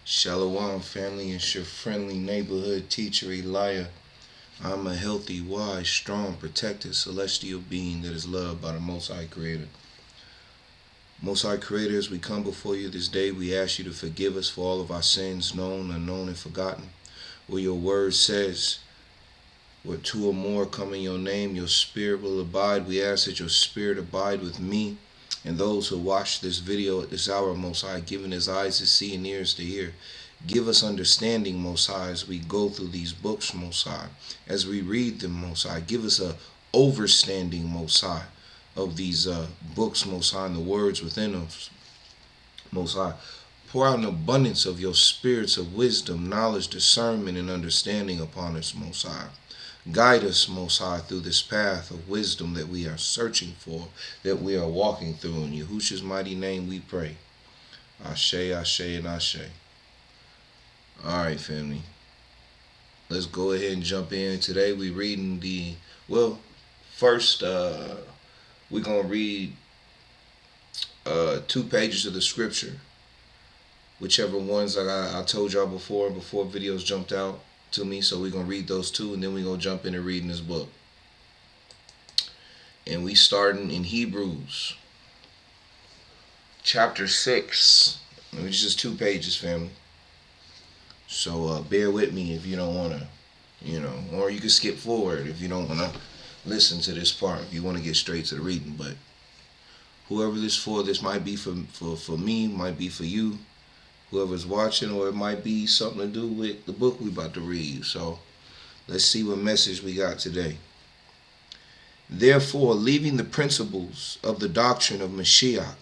Shalom family, it's your friendly neighborhood teacher Eliyah. I'm a healthy, wise, strong, protected, celestial being that is loved by the Most High Creator. Most High Creator, as we come before you this day, we ask you to forgive us for all of our sins, known, unknown, and forgotten. Where your word says, where two or more come in your name, your spirit will abide. We ask that your spirit abide with me and those who watch this video at this hour, Most High, giving us eyes to see and ears to hear. Give us understanding, Most High, as we go through these books, Most High, as we read them, Most High. Give us a overstanding, Most High, of these books, Most High, and the words within us, Most High. Pour out an abundance of your spirits of wisdom, knowledge, discernment, and understanding upon us, Most High. Guide us, Most High, through this path of wisdom that we are searching for, that we are walking through. In Yahushua's mighty name we pray. Ashe, Ashe, and Ashe. Alright, family. Let's go ahead and jump in. Today we're reading first we're going to read 2 pages of the scripture. Whichever ones I told y'all before videos jumped out to me, so we're going to read those 2, and then we're going to jump into reading this book. And we starting in Hebrews chapter 6, which is 2 pages, family. So bear with me if you don't want to, or you can skip forward if you don't want to listen to this part, if you want to get straight to the reading. But whoever this for, this might be for me, might be for you, whoever's watching, or it might be something to do with the book we about to read. So let's see what message we got today. Therefore, leaving the principles of the doctrine of Mashiach,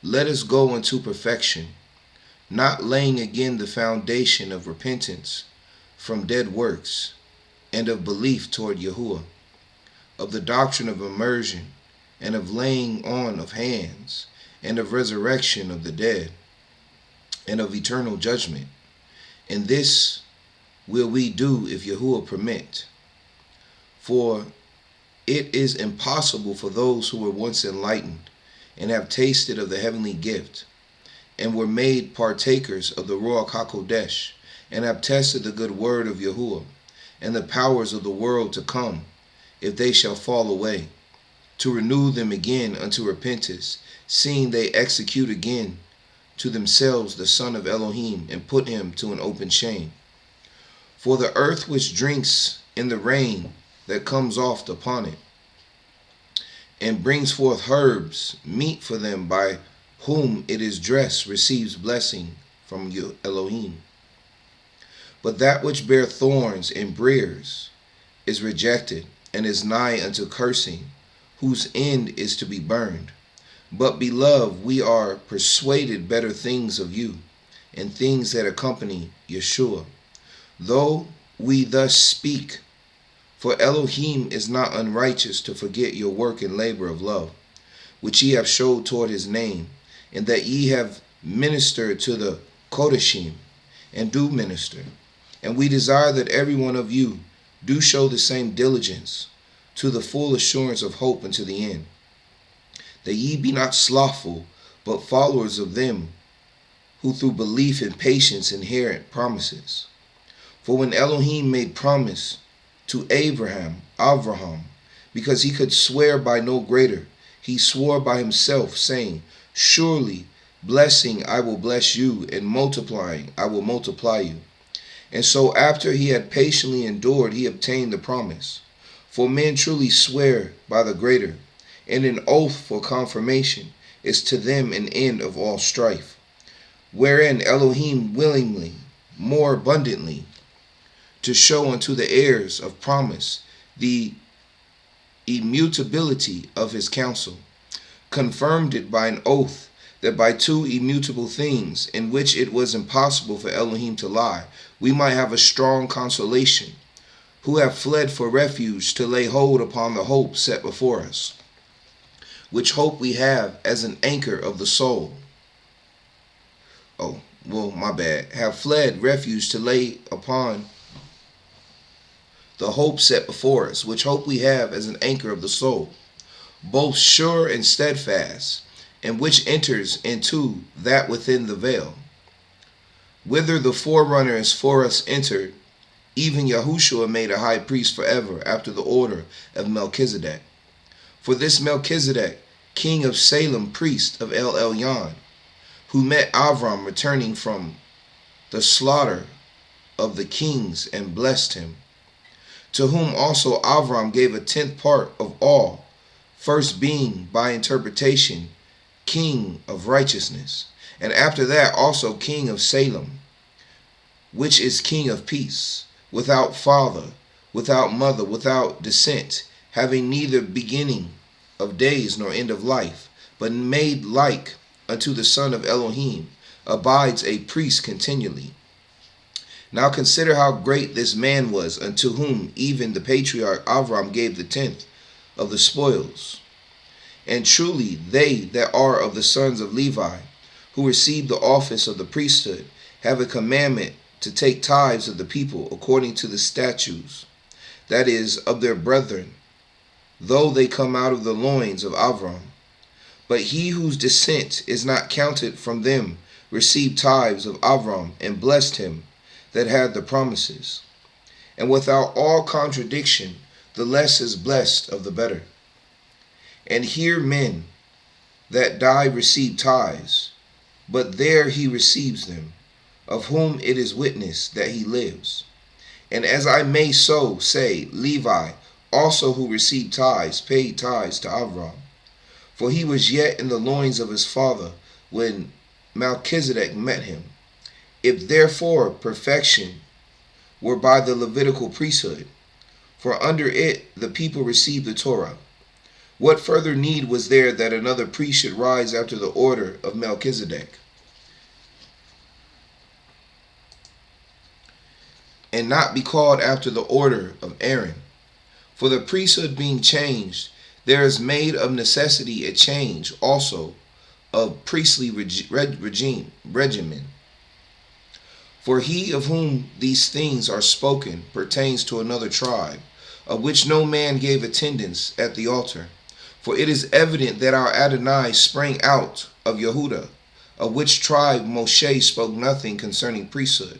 let us go unto perfection, not laying again the foundation of repentance from dead works, and of belief toward Yahuwah, of the doctrine of immersion, and of laying on of hands, and of resurrection of the dead, and of eternal judgment. And this will we do if Yahuwah permit. For it is impossible for those who were once enlightened, and have tasted of the heavenly gift, and were made partakers of the Ruach HaKodesh, and have tested the good word of Yahuwah, and the powers of the world to come, if they shall fall away, to renew them again unto repentance, seeing they execute again to themselves the Son of Elohim, and put him to an open shame. For the earth which drinks in the rain that comes oft upon it, and brings forth herbs, meat for them by whom it is dressed, receives blessing from Elohim. But that which bear thorns and briars is rejected, and is nigh unto cursing, whose end is to be burned. But, beloved, we are persuaded better things of you, and things that accompany Yeshua, though we thus speak. For Elohim is not unrighteous to forget your work and labor of love, which ye have showed toward his name, and that ye have ministered to the Kodeshim, and do minister. And we desire that every one of you do show the same diligence to the full assurance of hope unto the end, that ye be not slothful, but followers of them who through belief and patience inherit promises. For when Elohim made promise to Avraham, because he could swear by no greater, he swore by himself, saying, surely blessing I will bless you, and multiplying I will multiply you. And so after he had patiently endured, he obtained the promise. For men truly swear by the greater, and an oath for confirmation is to them an end of all strife, wherein Elohim willingly, more abundantly, to show unto the heirs of promise the immutability of his counsel, confirmed it by an oath, that by 2 immutable things, in which it was impossible for Elohim to lie, we might have a strong consolation, who have fled for refuge to lay hold upon the hope set before us, which hope we have as an anchor of the soul. Have fled refuge to lay upon the hope set before us, which hope we have as an anchor of the soul, both sure and steadfast, and which enters into that within the veil, whither the forerunners for us entered, even Yahushua made a high priest forever after the order of Melchizedek. For this Melchizedek, king of Salem, priest of El Elyon, who met Avram returning from the slaughter of the kings and blessed him, to whom also Avram gave a tenth part of all, first being by interpretation king of righteousness, and after that also king of Salem, which is king of peace, without father, without mother, without descent, having neither beginning of days nor end of life, but made like unto the Son of Elohim, abides a priest continually. Now consider how great this man was, unto whom even the patriarch Avram gave the tenth of the spoils. And truly they that are of the sons of Levi, who receive the office of the priesthood, have a commandment to take tithes of the people according to the statutes, that is, of their brethren, though they come out of the loins of Avram. But he whose descent is not counted from them received tithes of Avram, and blessed him that had the promises. And without all contradiction, the less is blessed of the better. And here men that die receive tithes, but there he receives them, of whom it is witness that he lives. And as I may so say, Levi also, who received tithes, paid tithes to Avram, for he was yet in the loins of his father when Melchizedek met him. If therefore perfection were by the Levitical priesthood, for under it the people received the Torah, what further need was there that another priest should rise after the order of Melchizedek, and not be called after the order of Aaron? For the priesthood being changed, there is made of necessity a change also of priestly regimen. For he of whom these things are spoken pertains to another tribe, of which no man gave attendance at the altar. For it is evident that our Adonai sprang out of Yehuda, of which tribe Moshe spoke nothing concerning priesthood.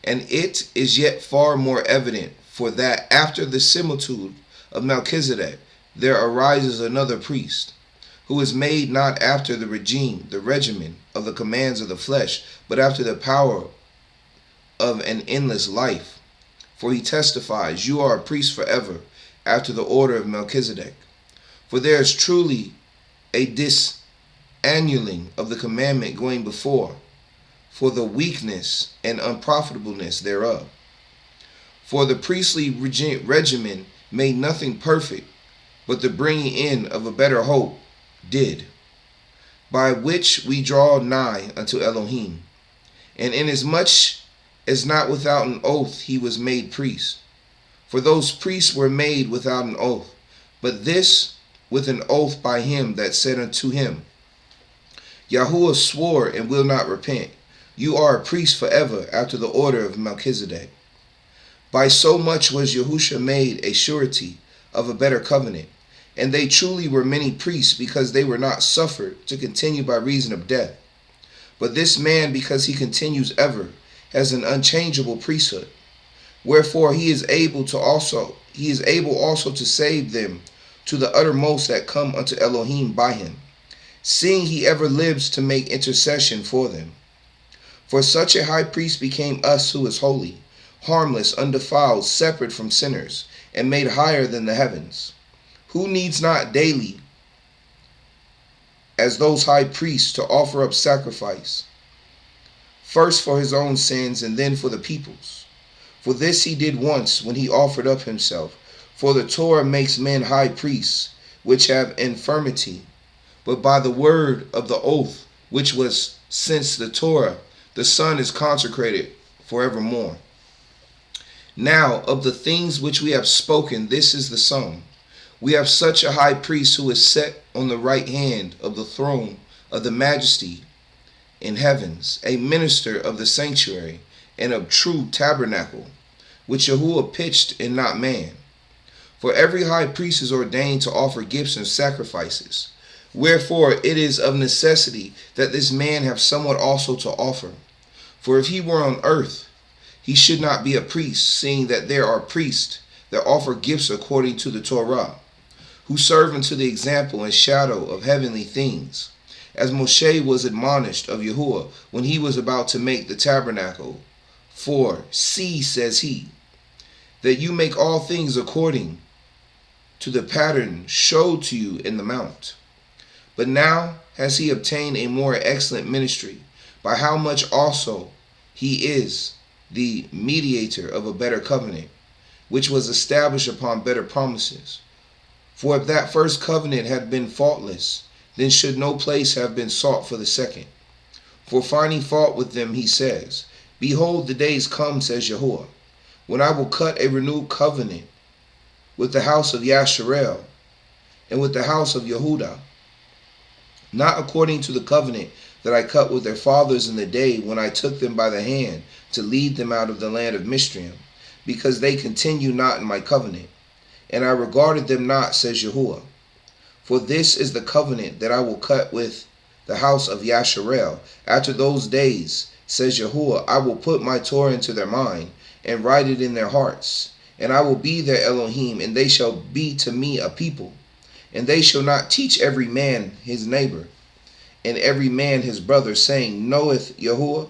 And it is yet far more evident, for that after the similitude of Melchizedek there arises another priest, who is made not after the regimen of the commands of the flesh, but after the power of an endless life. For he testifies, you are a priest forever, after the order of Melchizedek. For there is truly a disannulling of the commandment going before, for the weakness and unprofitableness thereof. For the priestly regimen made nothing perfect, but the bringing in of a better hope did, by which we draw nigh unto Elohim. And inasmuch as not without an oath he was made priest. For those priests were made without an oath, but this with an oath by him that said unto him, Yahuwah swore and will not repent, you are a priest forever after the order of Melchizedek. By so much was Yahushua made a surety of a better covenant, and they truly were many priests, because they were not suffered to continue by reason of death. But this man, because he continues ever, has an unchangeable priesthood. Wherefore he is able also to save them to the uttermost that come unto Elohim by him, seeing he ever lives to make intercession for them. For such a high priest became us, who is holy, harmless, undefiled, separate from sinners, and made higher than the heavens, who needs not daily, as those high priests, to offer up sacrifice, first for his own sins and then for the people's. For this he did once when he offered up himself. For the Torah makes men high priests, which have infirmity, but by the word of the oath, which was since the Torah, the Son is consecrated forevermore. Now of the things which we have spoken, this is the sum. We have such a high priest, who is set on the right hand of the throne of the majesty in heavens, a minister of the sanctuary and of true tabernacle, which Yahuwah pitched and not man. For every high priest is ordained to offer gifts and sacrifices. Wherefore it is of necessity that this man have somewhat also to offer. For if he were on earth, he should not be a priest, seeing that there are priests that offer gifts according to the Torah, who serve unto the example and shadow of heavenly things, as Moshe was admonished of Yahuwah when he was about to make the tabernacle. For, see, says he, that you make all things according to the pattern showed to you in the mount. But now has he obtained a more excellent ministry, by how much also he is the mediator of a better covenant, which was established upon better promises. For if that first covenant had been faultless, then should no place have been sought for the second. For finding fault with them, he says, Behold, the days come, says Yahuwah, when I will cut a renewed covenant with the house of Yasharel and with the house of Yehudah, not according to the covenant that I cut with their fathers in the day when I took them by the hand to lead them out of the land of Mishraim, because they continue not in my covenant, and I regarded them not, says Yahuwah. For this is the covenant that I will cut with the house of Yasharel. After those days, says Yahuwah, I will put my Torah into their mind, and write it in their hearts. And I will be their Elohim, and they shall be to me a people. And they shall not teach every man his neighbor, and every man his brother, saying, Knoweth Yahuwah?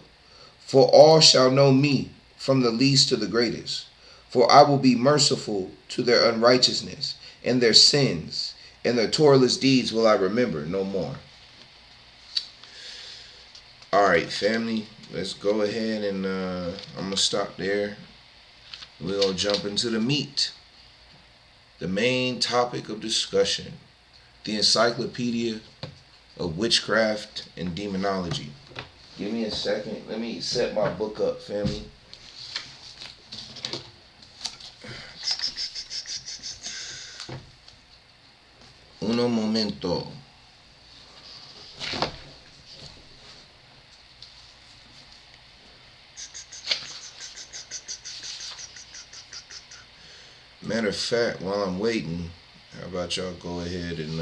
For all shall know me, from the least to the greatest. For I will be merciful to their unrighteousness, and their sins, and their Torahless deeds will I remember no more. Alright, family, let's go ahead and I'm going to stop there. We're going to jump into the meat. The main topic of discussion, the Encyclopedia of Witchcraft and Demonology. Give me a second. Let me set my book up, family. Uno momento. Matter of fact, while I'm waiting, how about y'all go ahead and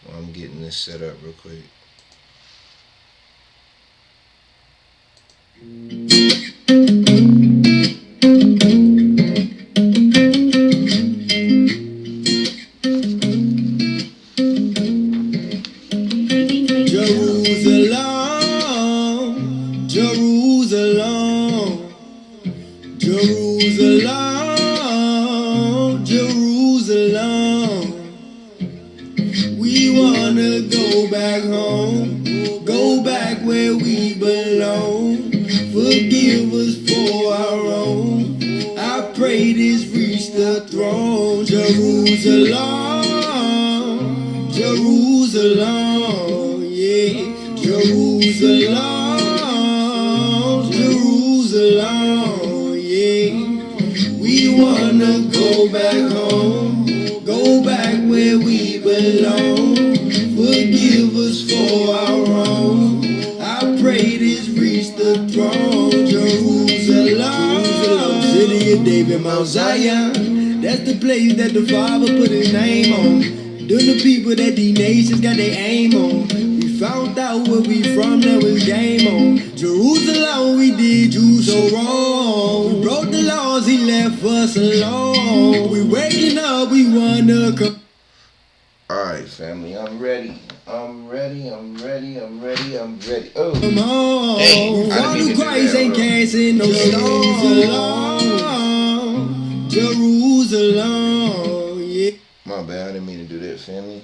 while I'm getting this set up real quick. Jerusalem, Jerusalem. We wanna go back home, go back where we belong. Forgive us for our own. I pray this reach the throne. Jerusalem, Jerusalem, yeah, Jerusalem, Jerusalem, yeah. We wanna go back home, go back where we belong. Forgive us for our wrong. I pray this reach the throne. Jerusalem, Jerusalem, city of David, Mount Zion. That's the place that the Father put his name on. Them the people that the nations got their aim on. We found out where we from, that was game on. Jerusalem, we did you so wrong. We broke the laws, he left us alone. We waking up, we wanna come. Alright, family, I'm ready. I'm ready. Oh, Come on, hey, follow Christ ain't casting no Jerusalem, Jerusalem, yeah. my bad, I didn't mean to do that, family.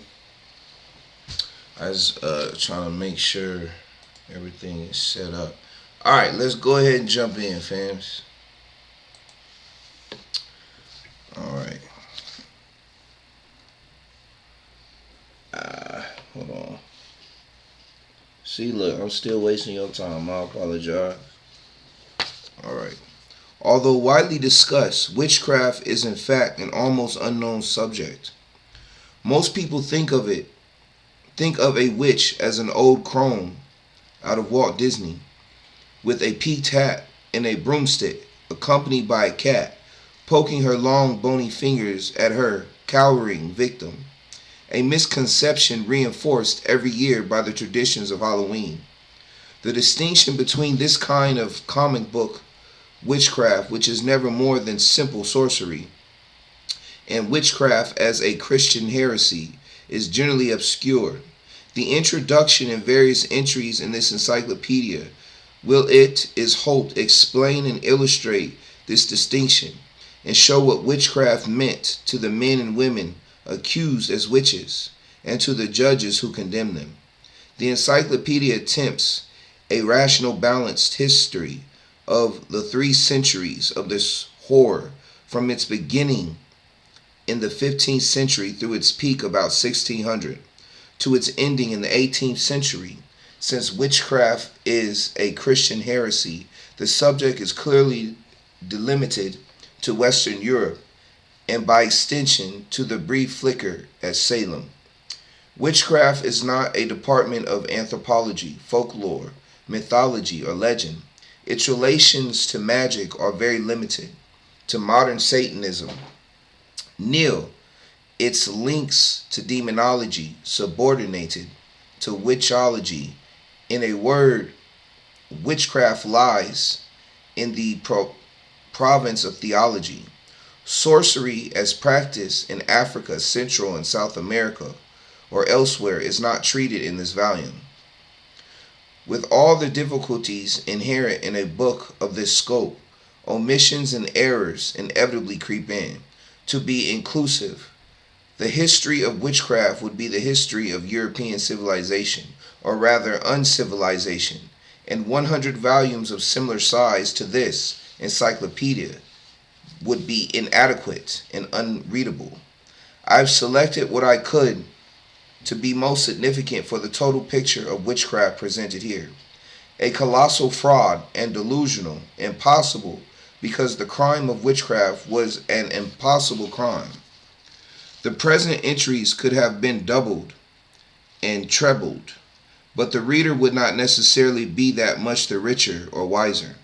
I was trying to make sure everything is set up. Alright, let's go ahead and jump in, fams. Alright. Hold on. See, look, I'm still wasting your time. I apologize. Alright. Although widely discussed, witchcraft is in fact an almost unknown subject. Most people think of a witch as an old crone out of Walt Disney with a peaked hat and a broomstick, accompanied by a cat poking her long bony fingers at her cowering victim. A misconception reinforced every year by the traditions of Halloween. The distinction between this kind of comic book witchcraft, which is never more than simple sorcery, and witchcraft as a Christian heresy, is generally obscured. The introduction and various entries in this encyclopedia will, it is hoped, explain and illustrate this distinction and show what witchcraft meant to the men and women accused as witches and to the judges who condemned them. The encyclopedia attempts a rational, balanced history of the 3 centuries of this horror, from its beginning in the 15th century through its peak about 1600 to its ending in the 18th century. Since witchcraft is a Christian heresy, the subject is clearly delimited to Western Europe and by extension to the brief flicker at Salem. Witchcraft is not a department of anthropology, folklore, mythology, or legend. Its relations to magic are very limited. To modern Satanism, nil. Its links to demonology subordinated to witchology. In a word, witchcraft lies in the province of theology. Sorcery as practiced in Africa, Central and South America, or elsewhere is not treated in this volume. With all the difficulties inherent in a book of this scope, omissions and errors inevitably creep in. To be inclusive, the history of witchcraft would be the history of European civilization, or rather uncivilization, and 100 volumes of similar size to this encyclopedia would be inadequate and unreadable. I've selected what I could to be most significant for the total picture of witchcraft presented here. A colossal fraud and delusional, impossible, because the crime of witchcraft was an impossible crime. The present entries could have been doubled and trebled, but the reader would not necessarily be that much the richer or wiser.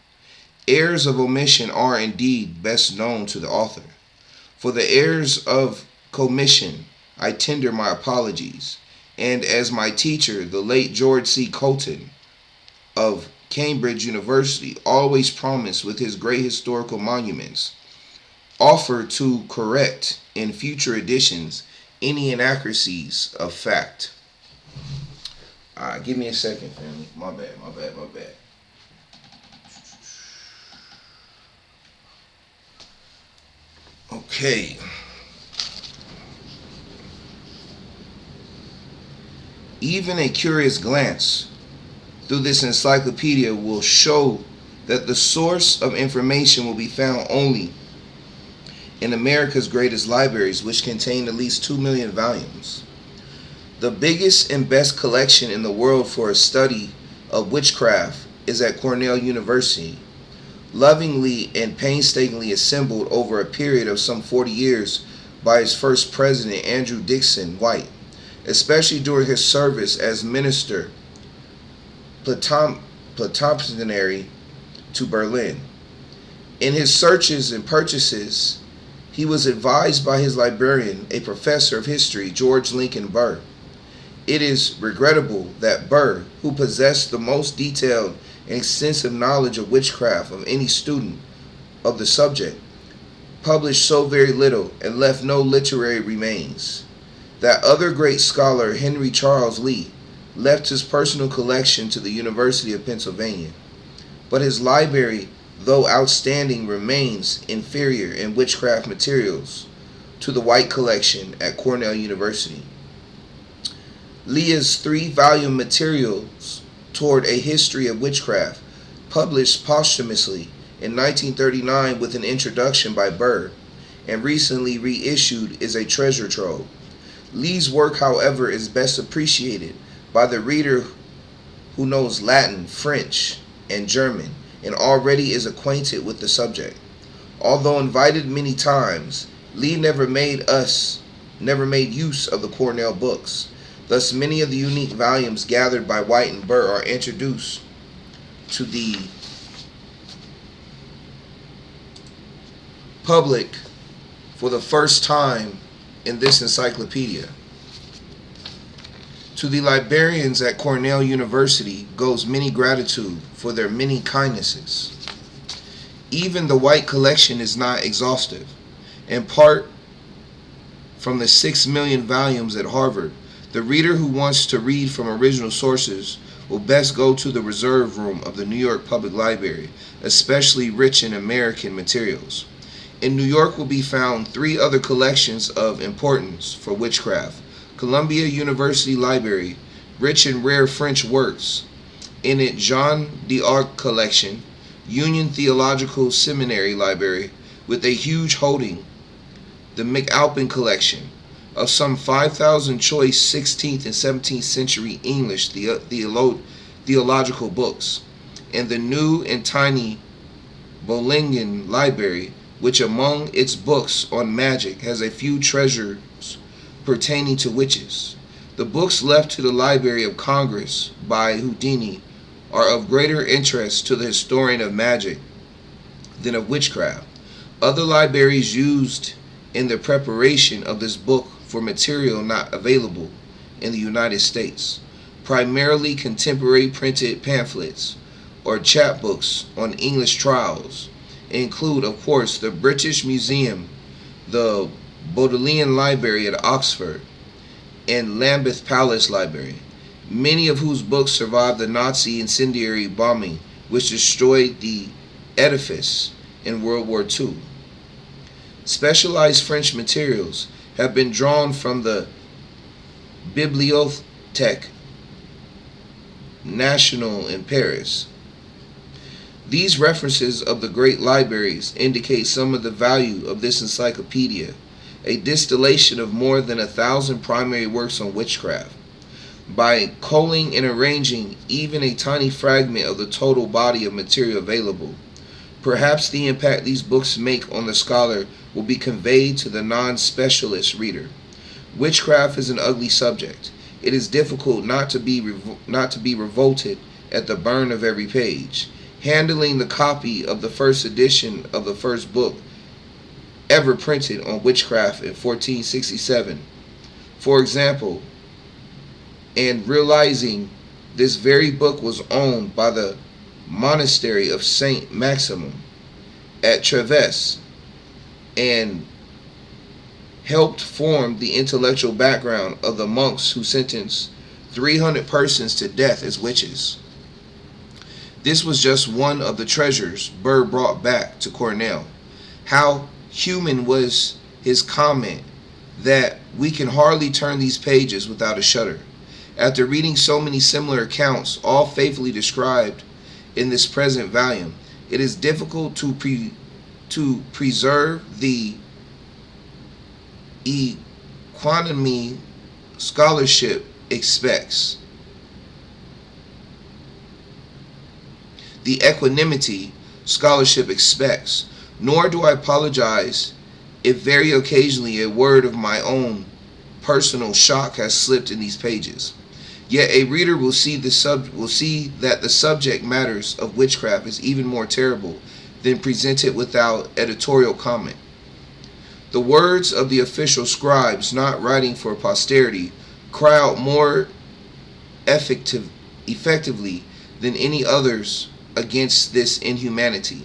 Errors of omission are indeed best known to the author. For the errors of commission, I tender my apologies, and as my teacher, the late George C. Colton of Cambridge University, always promised with his great historical monuments, offer to correct in future editions any inaccuracies of fact. Give me a second, family. My bad. Okay. Even a curious glance through this encyclopedia will show that the source of information will be found only in America's greatest libraries, which contain at least 2 million volumes. The biggest and best collection in the world for a study of witchcraft is at Cornell University, lovingly and painstakingly assembled over a period of some 40 years by its first president, Andrew Dixon White, especially during his service as minister plenipotentiary to Berlin. In his searches and purchases, he was advised by his librarian, a professor of history, George Lincoln Burr. It is regrettable that Burr, who possessed the most detailed and extensive knowledge of witchcraft of any student of the subject, published so very little and left no literary remains. That other great scholar, Henry Charles Lee, left his personal collection to the University of Pennsylvania. But his library, though outstanding, remains inferior in witchcraft materials to the White collection at Cornell University. Leah's 3-volume materials toward a history of witchcraft, published posthumously in 1939 with an introduction by Burr, and recently reissued, is a treasure trove. Lee's work, however, is best appreciated by the reader who knows Latin, French, and German, and already is acquainted with the subject. Although invited many times, Lee never made use of the Cornell books. Thus, many of the unique volumes gathered by White and Burr are introduced to the public for the first time in this encyclopedia. To the librarians at Cornell University goes many gratitude for their many kindnesses. Even the White collection is not exhaustive, in part from the 6 million volumes at Harvard. The reader who wants to read from original sources will best go to the reserve room of the New York Public Library, especially rich in American materials. In New York will be found 3 other collections of importance for witchcraft: Columbia University Library, rich in rare French works; in it Jean d'Arc collection, Union Theological Seminary Library, with a huge holding; the McAlpin collection of some 5,000 choice 16th and 17th century English theological books; and the new and tiny Bollingen Library, which among its books on magic has a few treasures pertaining to witches. The books left to the Library of Congress by Houdini are of greater interest to the historian of magic than of witchcraft. Other libraries used in the preparation of this book for material not available in the United States, primarily contemporary printed pamphlets or chapbooks on English trials, include, of course, the British Museum, the Bodleian Library at Oxford, and Lambeth Palace Library, many of whose books survived the Nazi incendiary bombing which destroyed the edifice in World War II. Specialized French materials have been drawn from the Bibliothèque Nationale in Paris. These references of the great libraries indicate some of the value of this encyclopedia, a distillation of more than 1,000 primary works on witchcraft. By culling and arranging even a tiny fragment of the total body of material available, perhaps the impact these books make on the scholar will be conveyed to the non-specialist reader. Witchcraft is an ugly subject. It is difficult not to be revolted at the burn of every page. Handling the copy of the first edition of the first book ever printed on witchcraft in 1467, for example, and realizing this very book was owned by the monastery of Saint Maximum at Treves and helped form the intellectual background of the monks who sentenced 300 persons to death as witches. This was just one of the treasures Burr brought back to Cornell. How human was his comment that we can hardly turn these pages without a shudder. After reading so many similar accounts, all faithfully described in this present volume, it is difficult to preserve the equanimity scholarship expects. Nor do I apologize if very occasionally a word of my own personal shock has slipped in these pages. Yet a reader will see that the subject matters of witchcraft is even more terrible than presented without editorial comment. The words of the official scribes not writing for posterity cry out more effectively than any others against this inhumanity.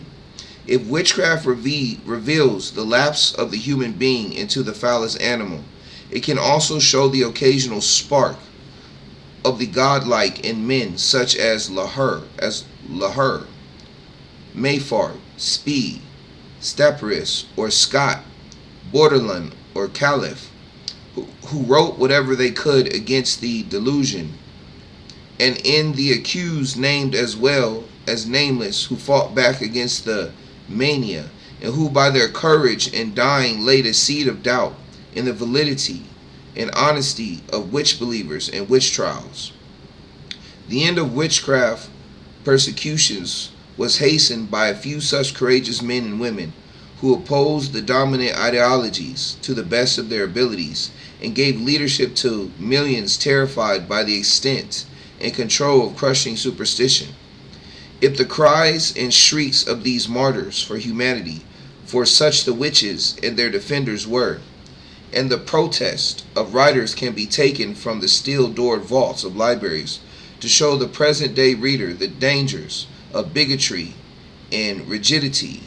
If witchcraft reveals the lapse of the human being into the foulest animal, it can also show the occasional spark of the godlike in men such as Lahore, Mayfard, Speed, Staperis, or Scott, Borderland, or Caliph, who wrote whatever they could against the delusion, and in the accused named as well as nameless, who fought back against the mania, and who by their courage in dying laid a seed of doubt in the validity and honesty of witch believers and witch trials. The end of witchcraft persecutions was hastened by a few such courageous men and women who opposed the dominant ideologies to the best of their abilities and gave leadership to millions terrified by the extent and control of crushing superstition. If the cries and shrieks of these martyrs for humanity, for such the witches and their defenders were, and the protest of writers can be taken from the steel-doored vaults of libraries to show the present-day reader the dangers of bigotry and rigidity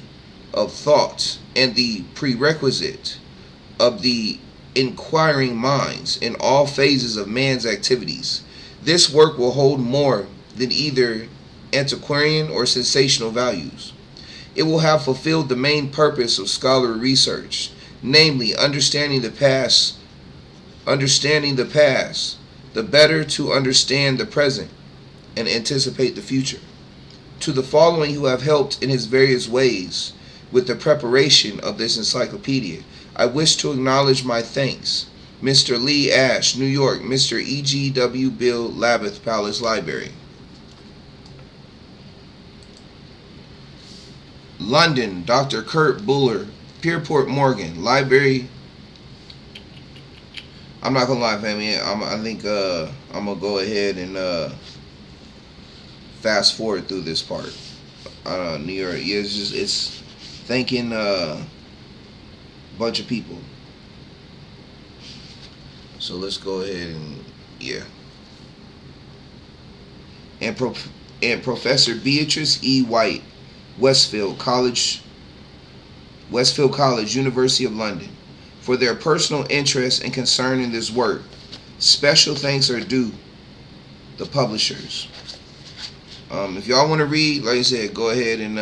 of thought and the prerequisite of the inquiring minds in all phases of man's activities. This work will hold more than either antiquarian or sensational values. It will have fulfilled the main purpose of scholarly research, namely understanding the past, the better to understand the present and anticipate the future. To the following who have helped in his various ways with the preparation of this encyclopedia, I wish to acknowledge my thanks. Mr. Lee Ash, New York, Mr. E.G.W. Bill Labath, Palace Library. London, Dr. Kurt Buller, Pierpont Morgan, Library. I'm not gonna lie, family. I think I'm gonna go ahead and fast forward through this part. New York. Yeah, it's thanking a bunch of people. So let's go ahead and and Professor Beatrice E. White, Westfield College, University of London, for their personal interest and concern in this work. Special thanks are due the publishers. If y'all want to read, like I said, go ahead and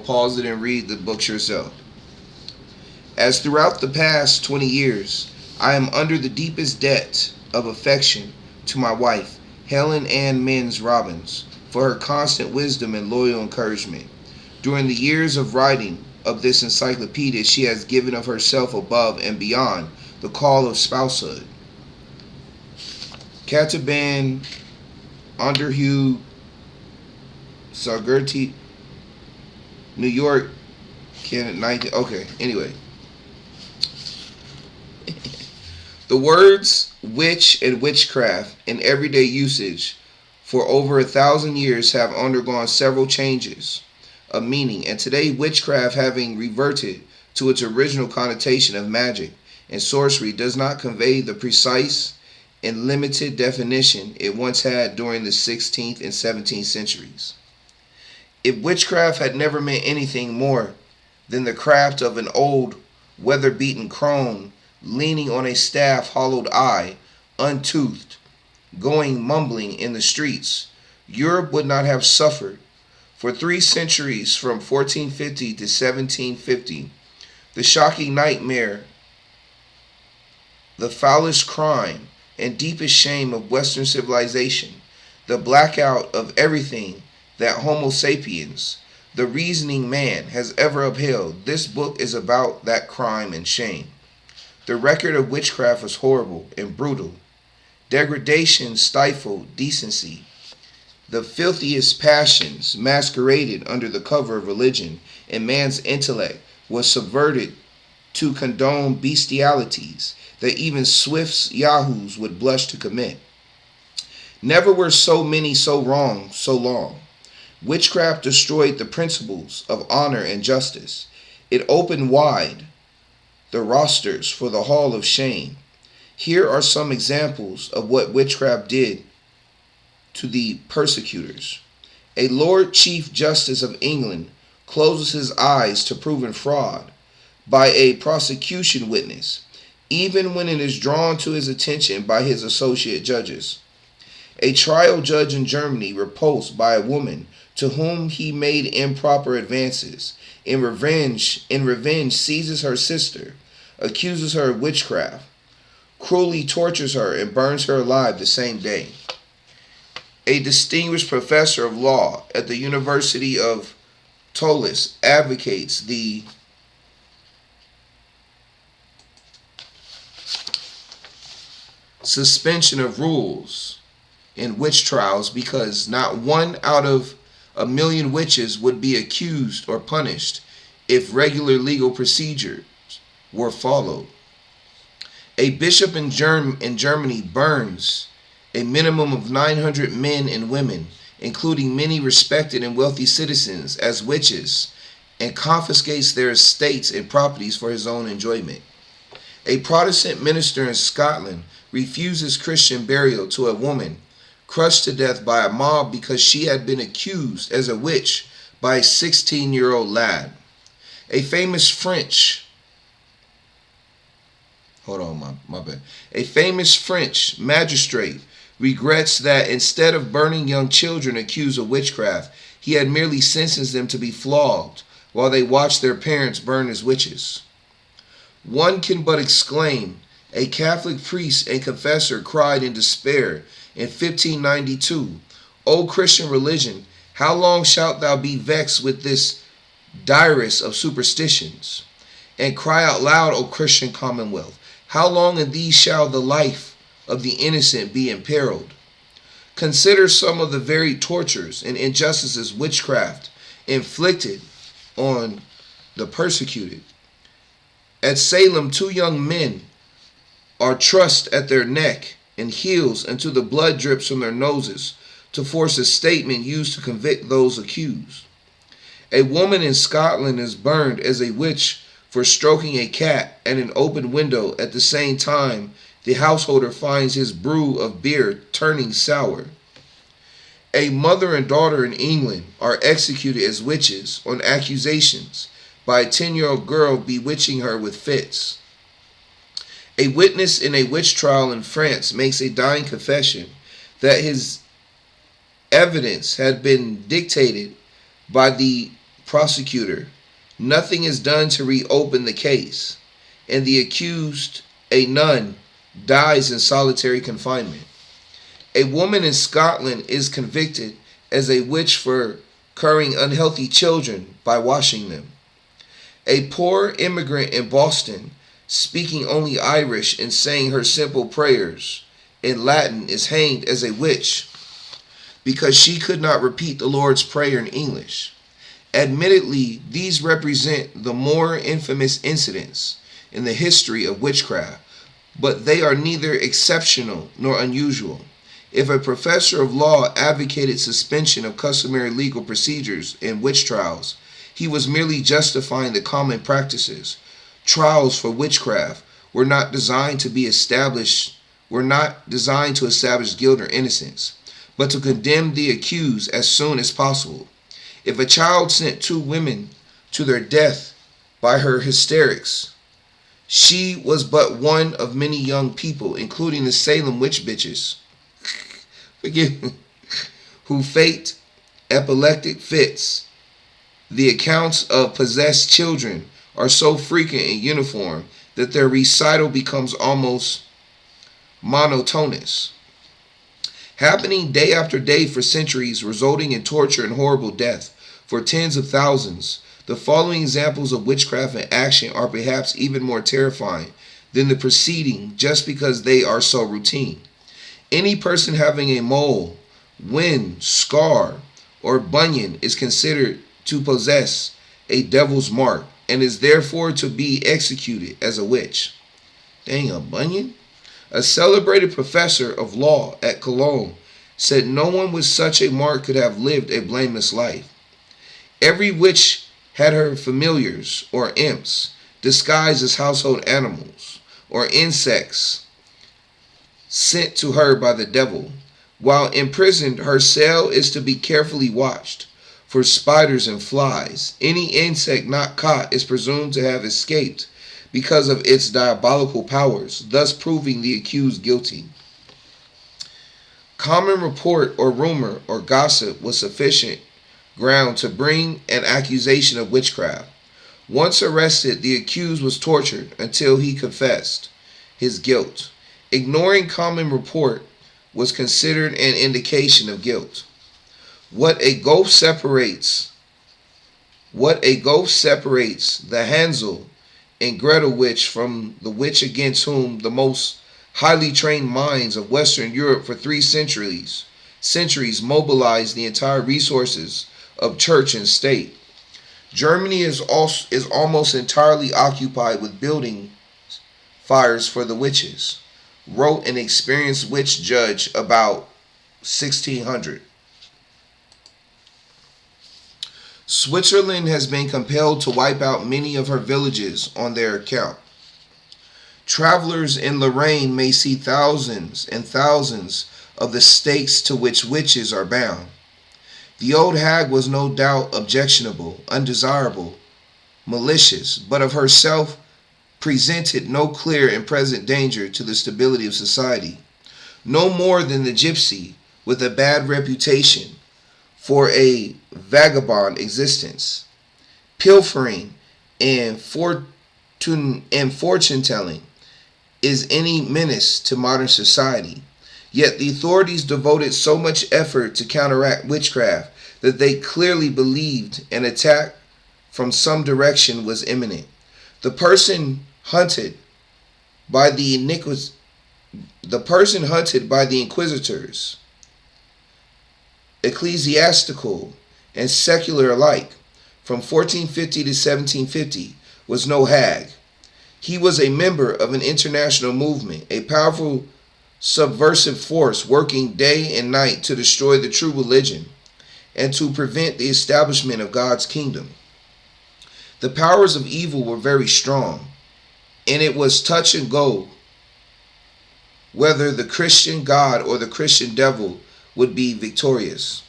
pause it and read the books yourself. As throughout the past 20 years, I am under the deepest debt of affection to my wife, Helen Ann Mins Robbins, for her constant wisdom and loyal encouragement. During the years of writing of this encyclopedia, she has given of herself above and beyond the call of spousehood. Cataban Underhue Sargerty, New York, Canada, 19. Okay, anyway. The words witch and witchcraft in everyday usage for over 1,000 years have undergone several changes of meaning, and today witchcraft, having reverted to its original connotation of magic and sorcery, does not convey the precise and limited definition it once had during the 16th and 17th centuries. If witchcraft had never meant anything more than the craft of an old, weather-beaten crone leaning on a staff-hollowed eye, untoothed, going mumbling in the streets, Europe would not have suffered. For 3 centuries, from 1450 to 1750, the shocking nightmare, the foulest crime, and deepest shame of Western civilization, the blackout of everything that Homo sapiens, the reasoning man, has ever upheld, this book is about that crime and shame. The record of witchcraft was horrible and brutal. Degradation stifled decency. The filthiest passions masqueraded under the cover of religion, and man's intellect was subverted to condone bestialities that even Swift's yahoos would blush to commit. Never were so many so wrong so long. Witchcraft destroyed the principles of honor and justice. It opened wide the rosters for the hall of shame. Here are some examples of what witchcraft did to the persecutors. A Lord Chief Justice of England closes his eyes to proven fraud by a prosecution witness, even when it is drawn to his attention by his associate judges. A trial judge in Germany repulsed by a woman to whom he made improper advances. In revenge seizes her sister, accuses her of witchcraft, cruelly tortures her, and burns her alive the same day. A distinguished professor of law at the University of Toulouse advocates the suspension of rules in witch trials because not 1 out of 1,000,000 witches would be accused or punished if regular legal procedures were followed. A bishop in Germany burns a minimum of 900 men and women, including many respected and wealthy citizens, as witches, and confiscates their estates and properties for his own enjoyment. A Protestant minister in Scotland refuses Christian burial to a woman crushed to death by a mob because she had been accused as a witch by a 16-year-old lad. A famous French my bad. A famous French magistrate regrets that instead of burning young children accused of witchcraft, he had merely sentenced them to be flogged while they watched their parents burn as witches. One can but exclaim, a Catholic priest and confessor cried in despair in 1592, O Christian religion, how long shalt thou be vexed with this direst of superstitions? And cry out loud, O Christian commonwealth, how long in these shall the life of the innocent be imperiled? Consider some of the very tortures and injustices witchcraft inflicted on the persecuted. At Salem, 2 young men are trussed at their neck and heels until the blood drips from their noses to force a statement used to convict those accused. A woman in Scotland is burned as a witch for stroking a cat at an open window at the same time the householder finds his brew of beer turning sour. A mother and daughter in England are executed as witches on accusations by a 10-year-old girl bewitching her with fits. A witness in a witch trial in France makes a dying confession that his evidence had been dictated by the prosecutor. Nothing is done to reopen the case, and the accused, a nun, dies in solitary confinement. A woman in Scotland is convicted as a witch for curing unhealthy children by washing them. A poor immigrant in Boston, speaking only Irish and saying her simple prayers in Latin, is hanged as a witch because she could not repeat the Lord's Prayer in English. Admittedly, these represent the more infamous incidents in the history of witchcraft, but they are neither exceptional nor unusual. If a professor of law advocated suspension of customary legal procedures in witch trials, he was merely justifying the common practices. Trials for witchcraft were not designed to establish guilt or innocence, but to condemn the accused as soon as possible. If a child sent 2 women to their death by her hysterics, she was but one of many young people, including the Salem witch bitches, who faked epileptic fits. The accounts of possessed children are so frequent and uniform that their recital becomes almost monotonous, happening day after day for centuries, resulting in torture and horrible death for tens of thousands. The following examples of witchcraft in action are perhaps even more terrifying than the preceding just because they are so routine. Any person having a mole, wen, scar, or bunion is considered to possess a devil's mark and is therefore to be executed as a witch. Dang, a bunion? A celebrated professor of law at Cologne said no one with such a mark could have lived a blameless life. Every witch had her familiars or imps disguised as household animals or insects sent to her by the devil. While imprisoned, her cell is to be carefully watched for spiders and flies. Any insect not caught is presumed to have escaped because of its diabolical powers, thus proving the accused guilty. Common report or rumor or gossip was sufficient ground to bring an accusation of witchcraft. Once arrested, the accused was tortured until he confessed his guilt. Ignoring common report was considered an indication of guilt. What a gulf separates the Hansel and Gretel witch from the witch against whom the most highly trained minds of Western Europe for 3 centuries mobilized the entire resources of church and state. Germany is almost entirely occupied with building fires for the witches, wrote an experienced witch judge about 1600. Switzerland has been compelled to wipe out many of her villages on their account. Travelers in Lorraine may see thousands and thousands of the stakes to which witches are bound. The old hag was no doubt objectionable, undesirable, malicious, but of herself presented no clear and present danger to the stability of society, no more than the gypsy with a bad reputation for a vagabond existence, pilfering and fortune telling is any menace to modern society. Yet the authorities devoted so much effort to counteract witchcraft that they clearly believed an attack from some direction was imminent. The person hunted by the inquisitors, ecclesiastical and secular alike, from 1450 to 1750, was no hag. He was a member of an international movement, a powerful subversive force working day and night to destroy the true religion and to prevent the establishment of God's kingdom. The powers of evil were very strong, and it was touch and go whether the Christian God or the Christian devil would be victorious.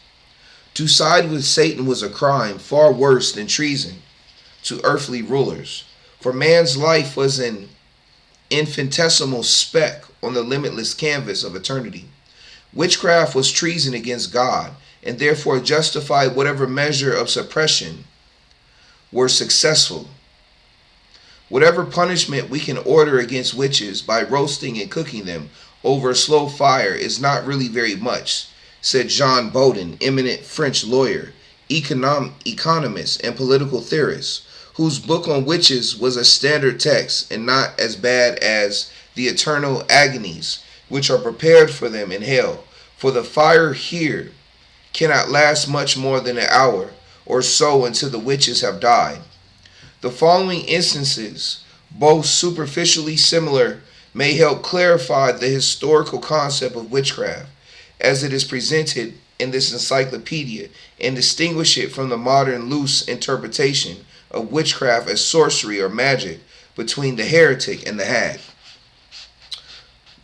To side with Satan was a crime far worse than treason to earthly rulers, for man's life was an infinitesimal speck on the limitless canvas of eternity. Witchcraft was treason against God, and therefore justified whatever measure of suppression were successful. Whatever punishment we can order against witches by roasting and cooking them over a slow fire is not really very much, said Jean Bodin, eminent French lawyer, economist, and political theorist, whose book on witches was a standard text and not as bad as the eternal agonies which are prepared for them in hell. For the fire here cannot last much more than an hour or so until the witches have died. The following instances, both superficially similar, may help clarify the historical concept of witchcraft as it is presented in this encyclopedia and distinguish it from the modern loose interpretation of witchcraft as sorcery or magic between the heretic and the hag.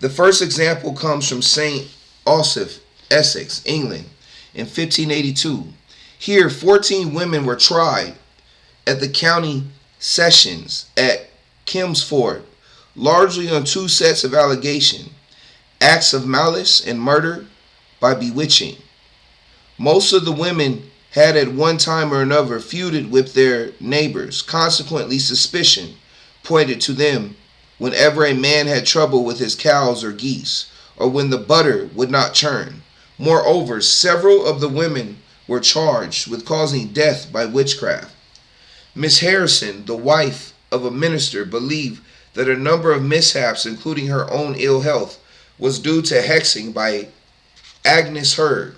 The first example comes from St. Osoph, Essex, England, in 1582. Here, 14 women were tried at the county sessions at Chelmsford, largely on two sets of allegation: acts of malice and murder by bewitching. Most of the women had at one time or another feuded with their neighbors. Consequently, suspicion pointed to them whenever a man had trouble with his cows or geese, or when the butter would not churn. Moreover, several of the women were charged with causing death by witchcraft. Miss Harrison, the wife of a minister, believed that a number of mishaps, including her own ill health, was due to hexing by Agnes Hurd.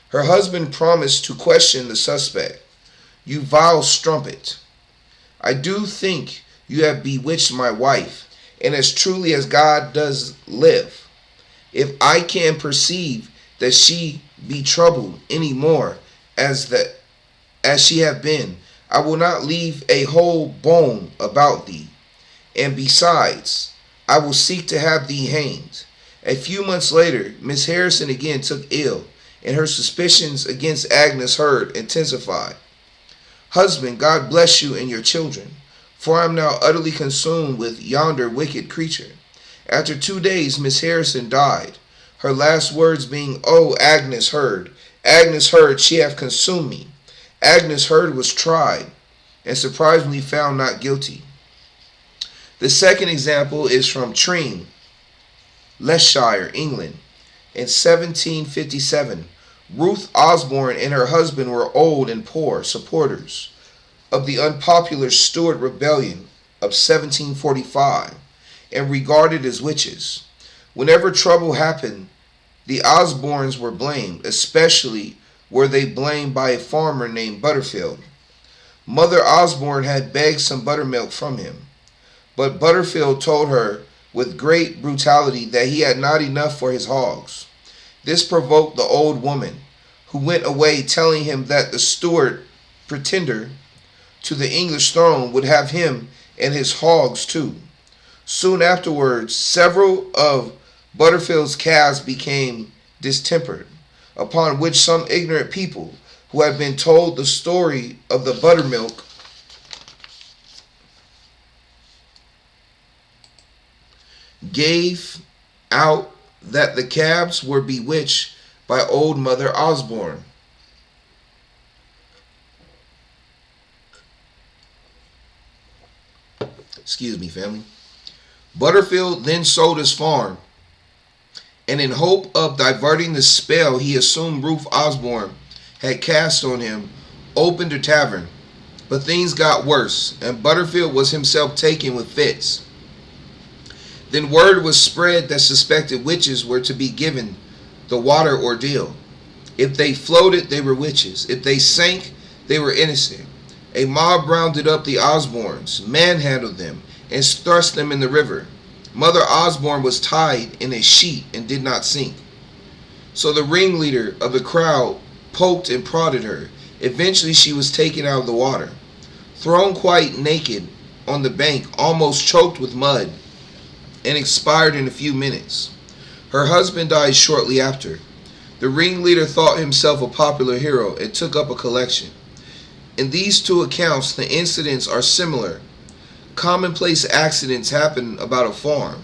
Her husband promised to question the suspect. "You vile strumpet, I do think you have bewitched my wife, and as truly as God does live, if I can perceive that she be troubled any more as she have been, I will not leave a whole bone about thee. And besides, I will seek to have thee hanged." A few months later, Miss Harrison again took ill, and her suspicions against Agnes Hurd intensified. "Husband, God bless you and your children, for I am now utterly consumed with yonder wicked creature." After 2 days, Miss Harrison died, her last words being, "Oh, Agnes Hurd, she hath consumed me." Agnes Hurd was tried and surprisingly found not guilty. The second example is from Tring, Leicestershire, England. In 1757, Ruth Osborne and her husband were old and poor supporters of the unpopular Stuart Rebellion of 1745 and regarded as witches. Whenever trouble happened, the Osbornes were blamed, especially were they blamed by a farmer named Butterfield. Mother Osborne had begged some buttermilk from him, but Butterfield told her with great brutality that he had not enough for his hogs. This provoked the old woman, who went away telling him that the Stuart pretender to the English throne would have him and his hogs too. Soon afterwards, several of Butterfield's calves became distempered, upon which some ignorant people who had been told the story of the buttermilk gave out that the calves were bewitched by old Mother Osborne. Excuse me, family. Butterfield then sold his farm, and in hope of diverting the spell he assumed Ruth Osborne had cast on him, opened a tavern. But things got worse, and Butterfield was himself taken with fits. Then word was spread that suspected witches were to be given the water ordeal. If they floated, they were witches. If they sank, they were innocent. A mob rounded up the Osbornes, manhandled them, and thrust them in the river. Mother Osborne was tied in a sheet and did not sink. So the ringleader of the crowd poked and prodded her. Eventually she was taken out of the water, thrown quite naked on the bank, almost choked with mud, and expired in a few minutes. Her husband died shortly after. The ringleader thought himself a popular hero and took up a collection. In these two accounts, the incidents are similar. Commonplace accidents happen about a farm,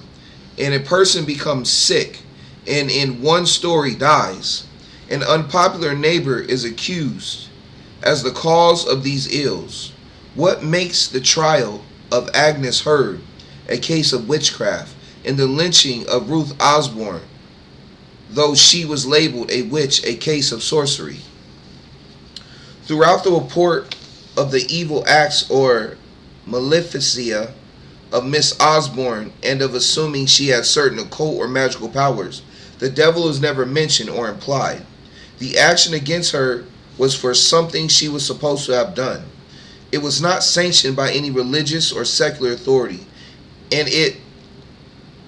and a person becomes sick, and in one story dies. An unpopular neighbor is accused as the cause of these ills. What makes the trial of Agnes Heard a case of witchcraft, and the lynching of Ruth Osborne, though she was labeled a witch, a case of sorcery? Throughout the report of the evil acts or maleficia of Miss Osborne and of assuming she had certain occult or magical powers, the devil is never mentioned or implied. The action against her was for something she was supposed to have done. It was not sanctioned by any religious or secular authority, and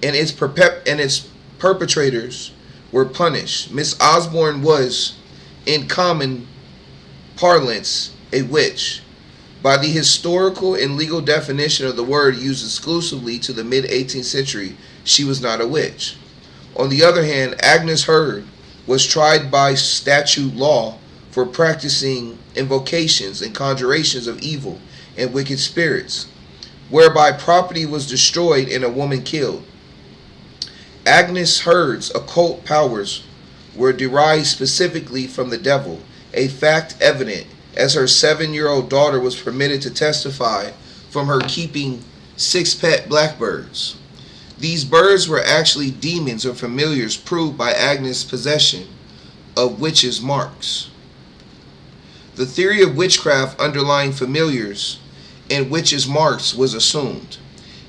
its perpetrators were punished. Miss Osborne was, in common parlance, a witch. By the historical and legal definition of the word used exclusively to the mid-18th century, she was not a witch. On the other hand, Agnes Heard was tried by statute law for practicing invocations and conjurations of evil and wicked spirits, whereby property was destroyed and a woman killed. Agnes Heard's occult powers were derived specifically from the devil, a fact evident as her 7-year-old daughter was permitted to testify from her keeping 6 pet blackbirds. These birds were actually demons or familiars proved by Agnes' possession of witches' marks. The theory of witchcraft underlying familiars and witches' marks was assumed.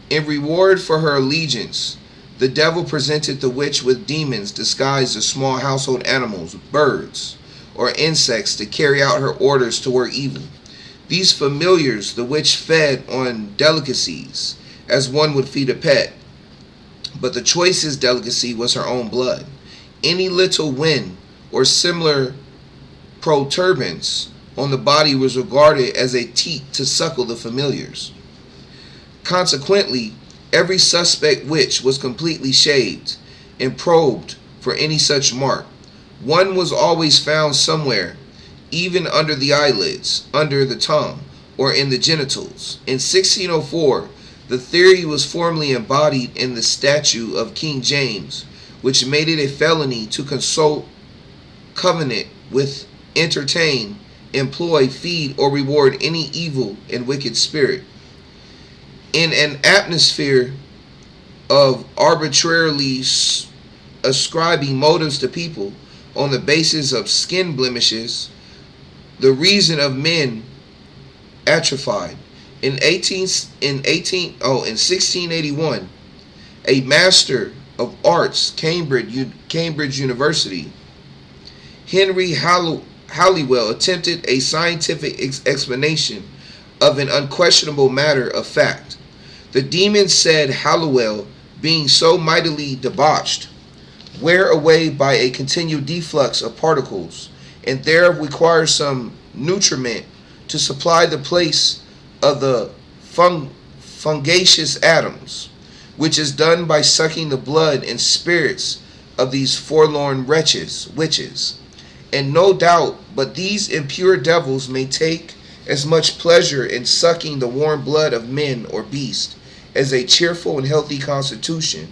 In reward for her allegiance, the devil presented the witch with demons disguised as small household animals, birds, or insects to carry out her orders to work evil. These familiars the witch fed on delicacies, as one would feed a pet, but the choicest delicacy was her own blood. Any little wind or similar protuberance on the body was regarded as a teat to suckle the familiars. Consequently, every suspect witch was completely shaved and probed for any such mark. One was always found somewhere, even under the eyelids, under the tongue, or in the genitals. In 1604, the theory was formally embodied in the statute of King James, which made it a felony to consult, covenant with, entertain, employ, feed, or reward any evil and wicked spirit. In an atmosphere of arbitrarily ascribing motives to people on the basis of skin blemishes, the reason of men atrophied. In 1681, a Master of Arts, Cambridge University, Henry Halliwell, attempted a scientific explanation of an unquestionable matter of fact. The demon, said Halliwell, being so mightily debauched, wear away by a continued deflux of particles, and thereof require some nutriment to supply the place of the fungaceous atoms, which is done by sucking the blood and spirits of these forlorn witches. And no doubt but these impure devils may take as much pleasure in sucking the warm blood of men or beasts as a cheerful and healthy constitution,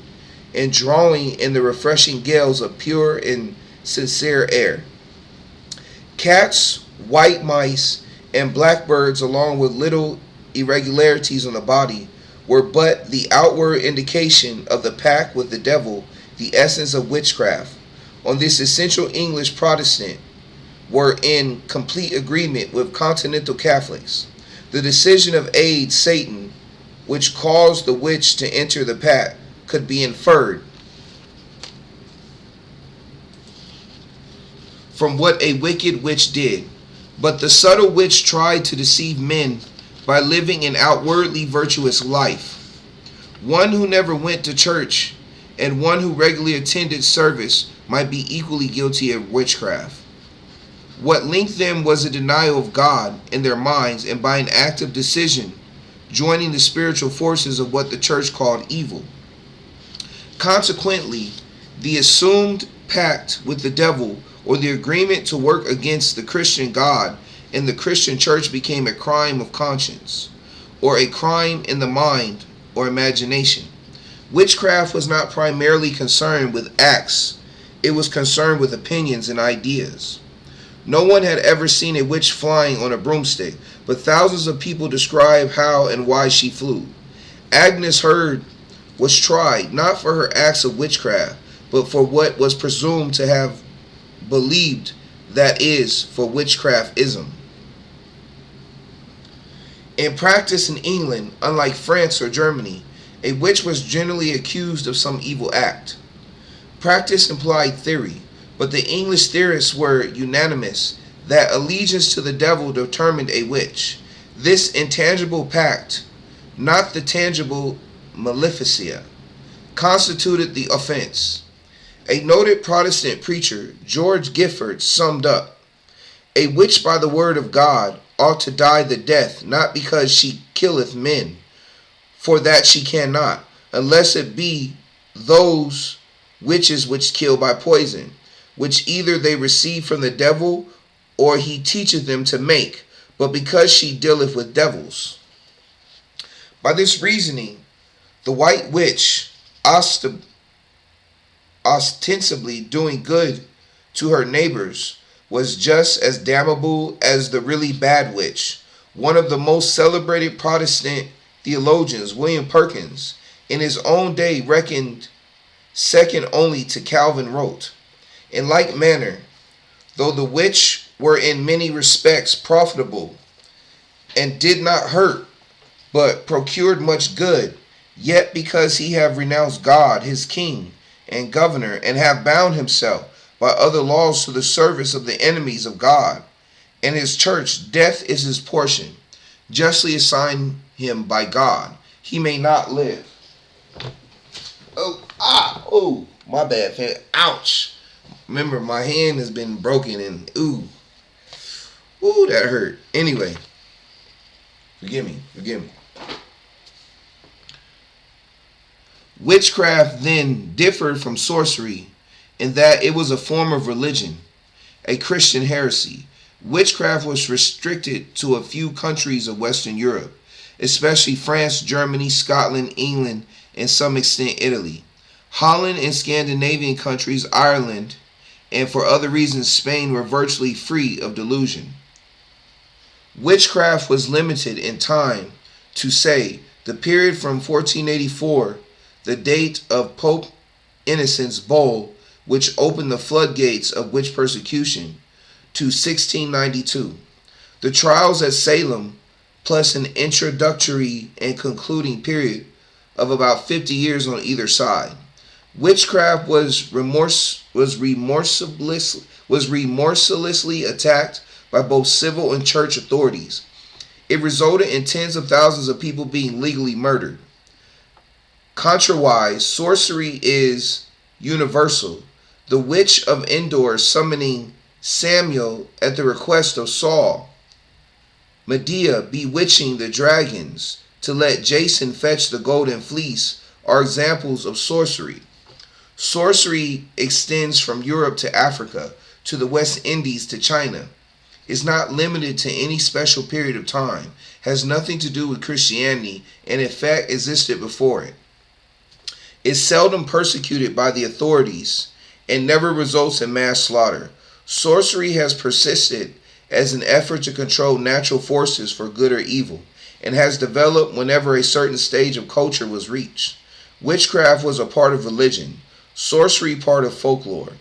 and drawing in the refreshing gales of pure and sincere air. Cats, white mice, and blackbirds, along with little irregularities on the body, were but the outward indication of the pact with the devil, the essence of witchcraft. On this essential, English Protestant were in complete agreement with continental Catholics. The decision of aid Satan, which caused the witch to enter the pact, could be inferred from what a wicked witch did. But the subtle witch tried to deceive men by living an outwardly virtuous life. One who never went to church and one who regularly attended service might be equally guilty of witchcraft. What linked them was a denial of God in their minds, and by an act of decision, joining the spiritual forces of what the church called evil. Consequently, the assumed pact with the devil, or the agreement to work against the Christian God and the Christian church, became a crime of conscience, or a crime in the mind or imagination. Witchcraft was not primarily concerned with acts, it was concerned with opinions and ideas. No one had ever seen a witch flying on a broomstick, but thousands of people describe how and why she flew. Agnes Heard was tried not for her acts of witchcraft, but for what was presumed to have believed, that is, for witchcraftism. In practice in England, unlike France or Germany, a witch was generally accused of some evil act. Practice implied theory, but the English theorists were unanimous that allegiance to the devil determined a witch. This intangible pact, not the tangible maleficia, constituted the offense. A noted Protestant preacher, George Gifford, summed up, "A witch by the word of God ought to die the death, not because she killeth men, for that she cannot, unless it be those witches which kill by poison, which either they receive from the devil, or he teacheth them to make, but because she dealeth with devils." By this reasoning, the white witch, ostensibly doing good to her neighbors, was just as damnable as the really bad witch. One of the most celebrated Protestant theologians, William Perkins, in his own day reckoned second only to Calvin, wrote, "In like manner, though the witch were in many respects profitable, and did not hurt, but procured much good, yet because he have renounced God, his King and Governor, and have bound himself by other laws to the service of the enemies of God and his church, death is his portion, justly assigned him by God. He may not live." Oh, my bad, fam. Ouch. Remember, my hand has been broken and ooh, that hurt. Anyway, forgive me. Witchcraft then differed from sorcery in that it was a form of religion, a Christian heresy. Witchcraft was restricted to a few countries of Western Europe, especially France, Germany, Scotland, England, and some extent Italy. Holland and Scandinavian countries, Ireland, and for other reasons Spain, were virtually free of delusion. Witchcraft was limited in time to, say, the period from 1484, the date of Pope Innocent's bull, which opened the floodgates of witch persecution, to 1692. The trials at Salem, plus an introductory and concluding period of about 50 years on either side. Witchcraft was remorselessly attacked by both civil and church authorities. It resulted in tens of thousands of people being legally murdered. Contrawise, sorcery is universal. The witch of Endor summoning Samuel at the request of Saul Medea bewitching the dragons to let Jason fetch the golden fleece are examples of sorcery. Sorcery extends from Europe to Africa, to the West Indies to China. Is not limited to any special period of time, has nothing to do with Christianity, and in fact existed before it. Is seldom persecuted by the authorities and never results in mass slaughter. Sorcery has persisted as an effort to control natural forces for good or evil, and has developed whenever a certain stage of culture was reached. Witchcraft was a part of religion, sorcery part of folklore.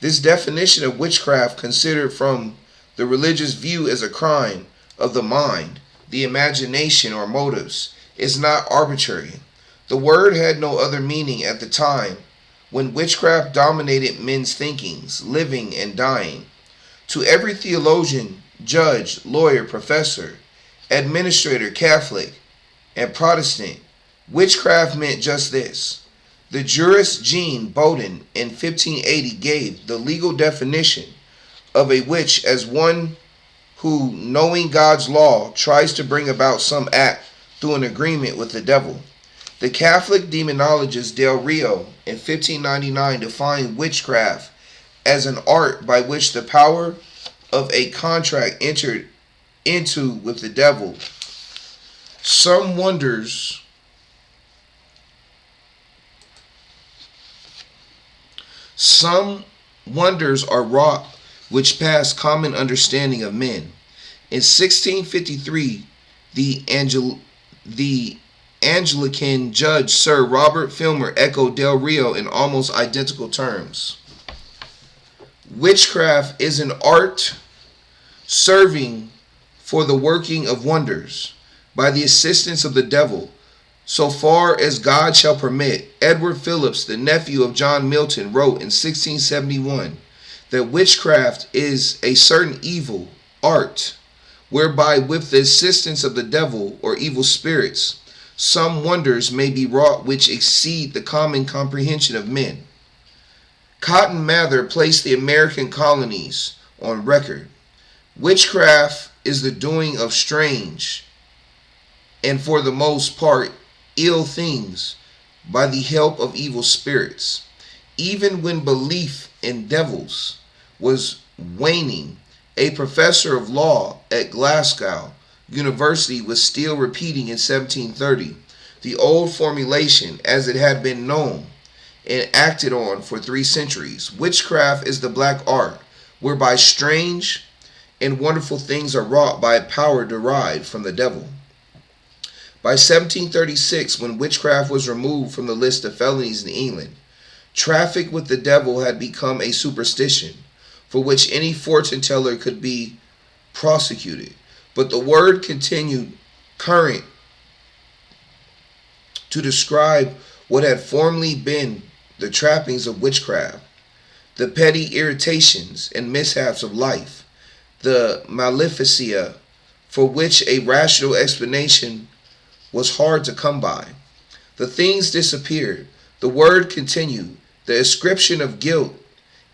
This definition of witchcraft, considered from the religious view as a crime of the mind, the imagination, or motives, is not arbitrary. The word had no other meaning at the time when witchcraft dominated men's thinkings, living and dying. To every theologian, judge, lawyer, professor, administrator, Catholic, and Protestant, witchcraft meant just this. The jurist Jean Bodin in 1580 gave the legal definition of a witch as one who, knowing God's law, tries to bring about some act through an agreement with the devil. The Catholic demonologist Del Rio in 1599 defined witchcraft as an art by which the power of a contract entered into with the devil. Some wonders are wrought which pass common understanding of men. In 1653, the Anglican judge Sir Robert Filmer echoed Del Rio in almost identical terms. Witchcraft is an art serving for the working of wonders by the assistance of the devil, so far as God shall permit. Edward Phillips, the nephew of John Milton, wrote in 1671 that witchcraft is a certain evil art whereby, with the assistance of the devil or evil spirits, some wonders may be wrought which exceed the common comprehension of men. Cotton Mather placed the American colonies on record. Witchcraft is the doing of strange and, for the most part, ill things by the help of evil spirits. Even when belief in devils was waning, a professor of law at Glasgow University was still repeating in 1730 the old formulation as it had been known and acted on for 3 centuries. Witchcraft is the black art whereby strange and wonderful things are wrought by a power derived from the devil. By 1736, when witchcraft was removed from the list of felonies in England, traffic with the devil had become a superstition for which any fortune teller could be prosecuted. But the word continued current to describe what had formerly been the trappings of witchcraft, the petty irritations and mishaps of life, the maleficia for which a rational explanation was hard to come by. The things disappeared. The word continued. The ascription of guilt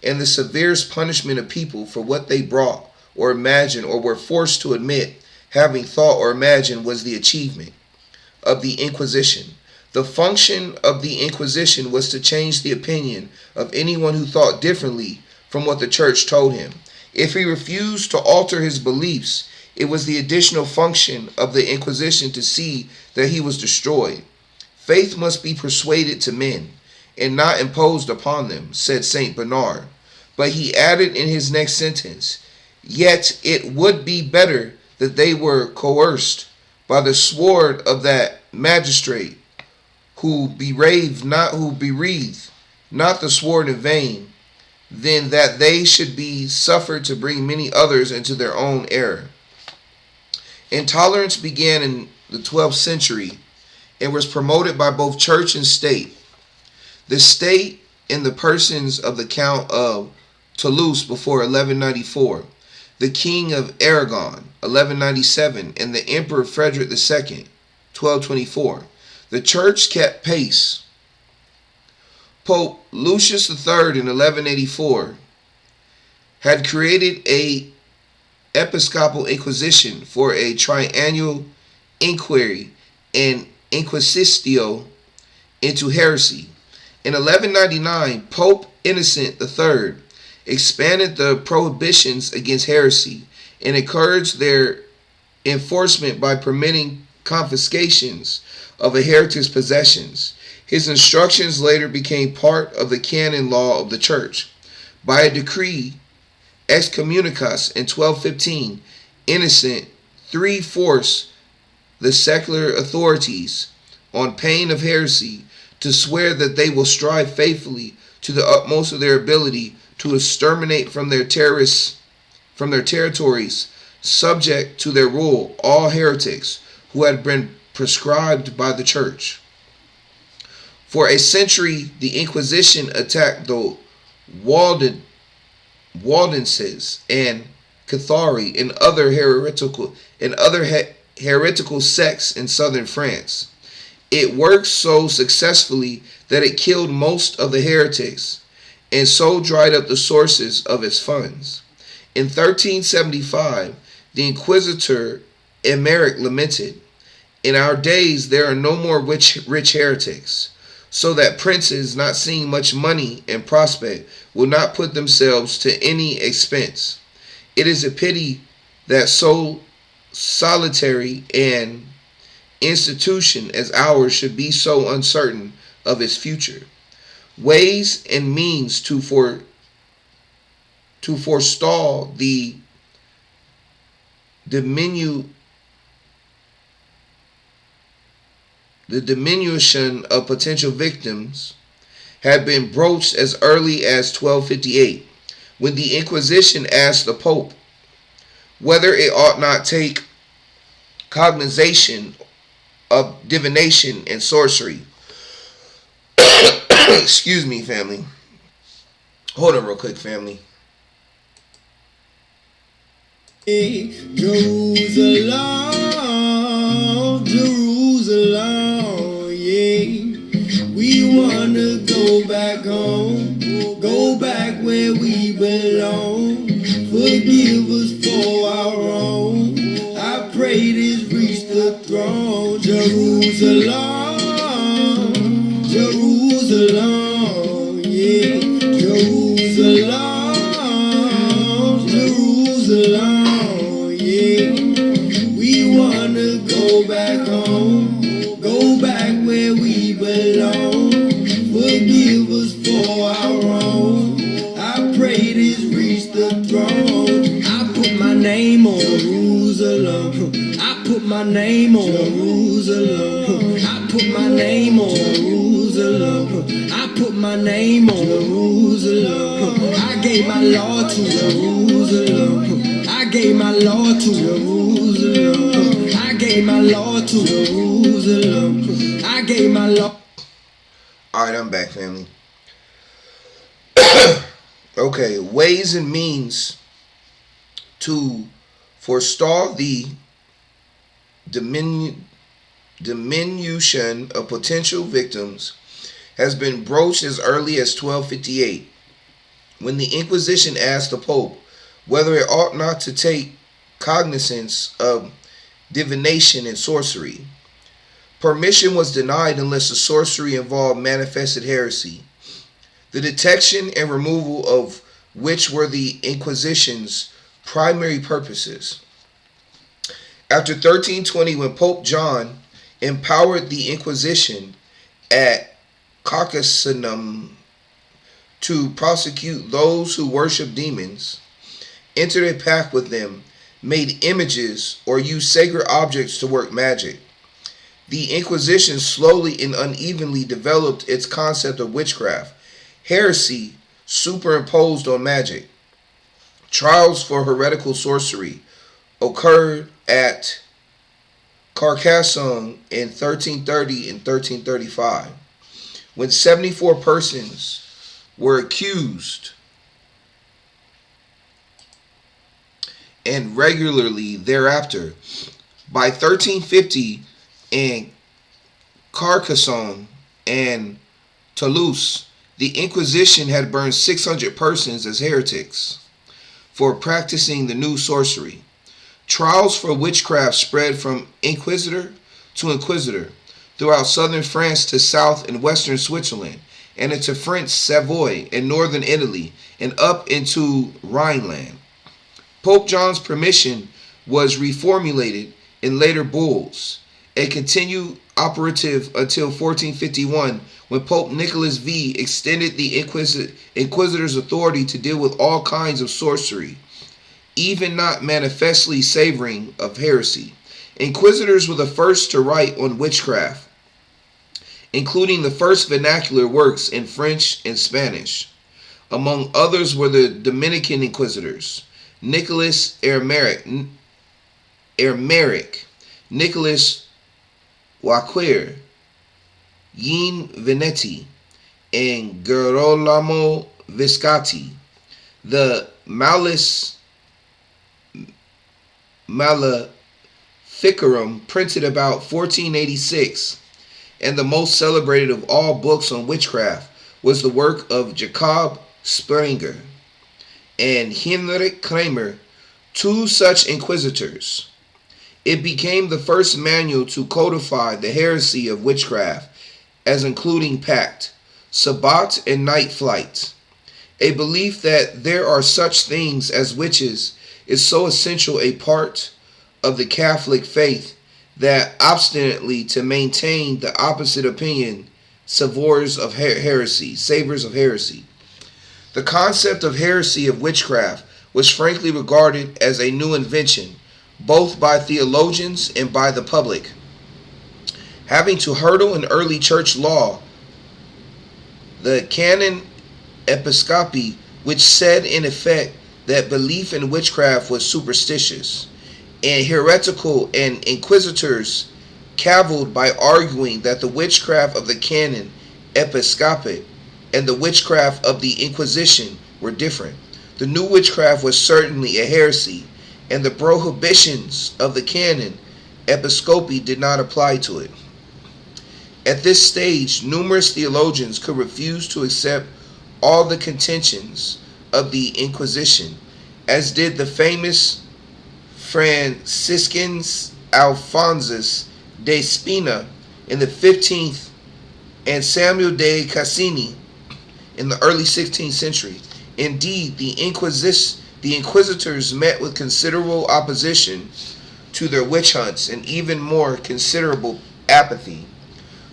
and the severest punishment of people for what they brought or imagined or were forced to admit having thought or imagined was the achievement of the Inquisition. The function of the Inquisition was to change the opinion of anyone who thought differently from what the church told him. If he refused to alter his beliefs, it was the additional function of the Inquisition to see that he was destroyed. Faith must be persuaded to men and not imposed upon them, said St. Bernard. But he added in his next sentence, yet it would be better that they were coerced by the sword of that magistrate who bereaved not the sword in vain, than that they should be suffered to bring many others into their own error. Intolerance began in the 12th century and was promoted by both church and state. The state, in the persons of the Count of Toulouse before 1194, the King of Aragon 1197, and the Emperor Frederick II 1224. The church kept pace. Pope Lucius III in 1184 had created a Episcopal Inquisition for a triennial inquiry and inquisitio into heresy. In 1199, Pope Innocent III expanded the prohibitions against heresy and encouraged their enforcement by permitting confiscations of a heretic's possessions. His instructions later became part of the canon law of the Church. By a decree excommunicus in 1215, Innocent III forced the secular authorities, on pain of heresy, to swear that they will strive faithfully to the utmost of their ability to exterminate from their territories, subject to their rule, all heretics who had been prescribed by the Church. For a century, the Inquisition attacked the Waldenses and Cathari and other heretical sects in southern France. It worked so successfully that it killed most of the heretics and so dried up the sources of its funds. In 1375, the Inquisitor Emeric lamented, "In our days there are no more rich heretics, so that princes, not seeing much money in prospect, will not put themselves to any expense. It is a pity that so solitary an institution as ours should be so uncertain of its future. Ways and means to forestall the diminution of potential victims had been broached as early as 1258, when the Inquisition asked the Pope whether it ought not take cognization of divination and sorcery." Excuse me, family. Hold on real quick, family. Jerusalem, Jerusalem, yeah. We wanna go back home, go back where we belong. Forgive us for our wrong. I pray this reach the throne. Jerusalem, Jerusalem, yeah. Jerusalem, Jerusalem, yeah. We wanna go back home, go back where we belong. Forgive us for our wrong. I pray this reach the throne. I put my name on Jerusalem. I put my name on Jerusalem. I put my name on Jerusalem. I put my name on Jerusalem. I gave my law to Jerusalem. I gave my law to Jerusalem. I gave my law to Jerusalem. I gave my law. Alright, I'm back, family. Okay, ways and means to forestall the diminution of potential victims has been broached as early as 1258, when the Inquisition asked the Pope whether it ought not to take cognizance of divination and sorcery. Permission was denied unless the sorcery involved manifested heresy, the detection and removal of which were the Inquisition's primary purposes. After 1320, when Pope John empowered the Inquisition at Carcassonne to prosecute those who worship demons, entered a pact with them, made images, or used sacred objects to work magic, the Inquisition slowly and unevenly developed its concept of witchcraft, heresy superimposed on magic. Trials for heretical sorcery occurred at Carcassonne in 1330 and 1335, when 74 persons were accused, and regularly thereafter. By 1350, in Carcassonne and Toulouse, the Inquisition had burned 600 persons as heretics. for practicing the new sorcery. Trials for witchcraft spread from inquisitor to inquisitor throughout southern France to south and western Switzerland, and into French Savoy and northern Italy, and up into Rhineland. Pope John's permission was reformulated in later bulls, and continued operative until 1451, when Pope Nicholas V extended the inquisitor's authority to deal with all kinds of sorcery, even not manifestly savoring of heresy. Inquisitors were the first to write on witchcraft, including the first vernacular works in French and Spanish. Among others were the Dominican inquisitors, Nicholas Ermeric, Nicholas Waquer, Jean Venetti, and Girolamo Visconti. The Malleus Maleficarum, printed about 1486, and the most celebrated of all books on witchcraft, was the work of Jacob Sprenger and Heinrich Kramer, two such inquisitors. It became the first manual to codify the heresy of witchcraft, as including pact, sabbat, and night flight. A belief that there are such things as witches is so essential a part of the Catholic faith that obstinately to maintain the opposite opinion savors of heresy. The concept of heresy of witchcraft was frankly regarded as a new invention, both by theologians and by the public, having to hurdle an early church law, the Canon Episcopi, which said in effect that belief in witchcraft was superstitious and heretical, and inquisitors cavilled by arguing that the witchcraft of the Canon Episcopate and the witchcraft of the Inquisition were different. The new witchcraft was certainly a heresy, and the prohibitions of the Canon Episcopi did not apply to it. At this stage, numerous theologians could refuse to accept all the contentions of the Inquisition, as did the famous Franciscans Alphonsus de Spina in the 15th and Samuel de Cassini in the early 16th century. Indeed, the inquisitors met with considerable opposition to their witch hunts and even more considerable apathy.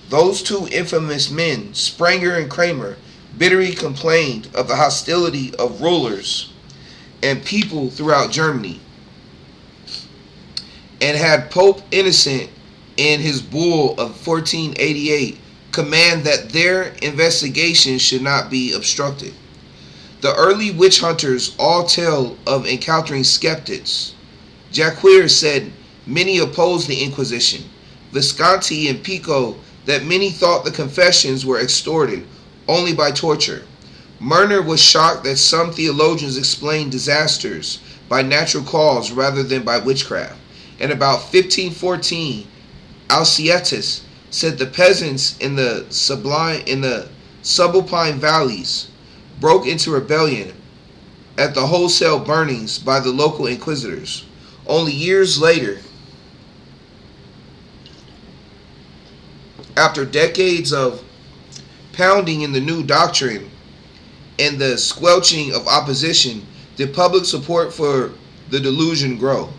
Those two infamous men, Sprenger and Kramer, bitterly complained of the hostility of rulers and people throughout Germany, and had Pope Innocent in his bull of 1488 command that their investigation should not be obstructed. The early witch hunters all tell of encountering skeptics. Jacquier said many opposed the Inquisition. Visconti and Pico that many thought the confessions were extorted only by torture. Murner was shocked that some theologians explained disasters by natural cause rather than by witchcraft. In about 1514, Alcestis said the peasants in the subalpine valleys broke into rebellion at the wholesale burnings by the local inquisitors. Only years later, after decades of pounding in the new doctrine and the squelching of opposition, did public support for the delusion grow.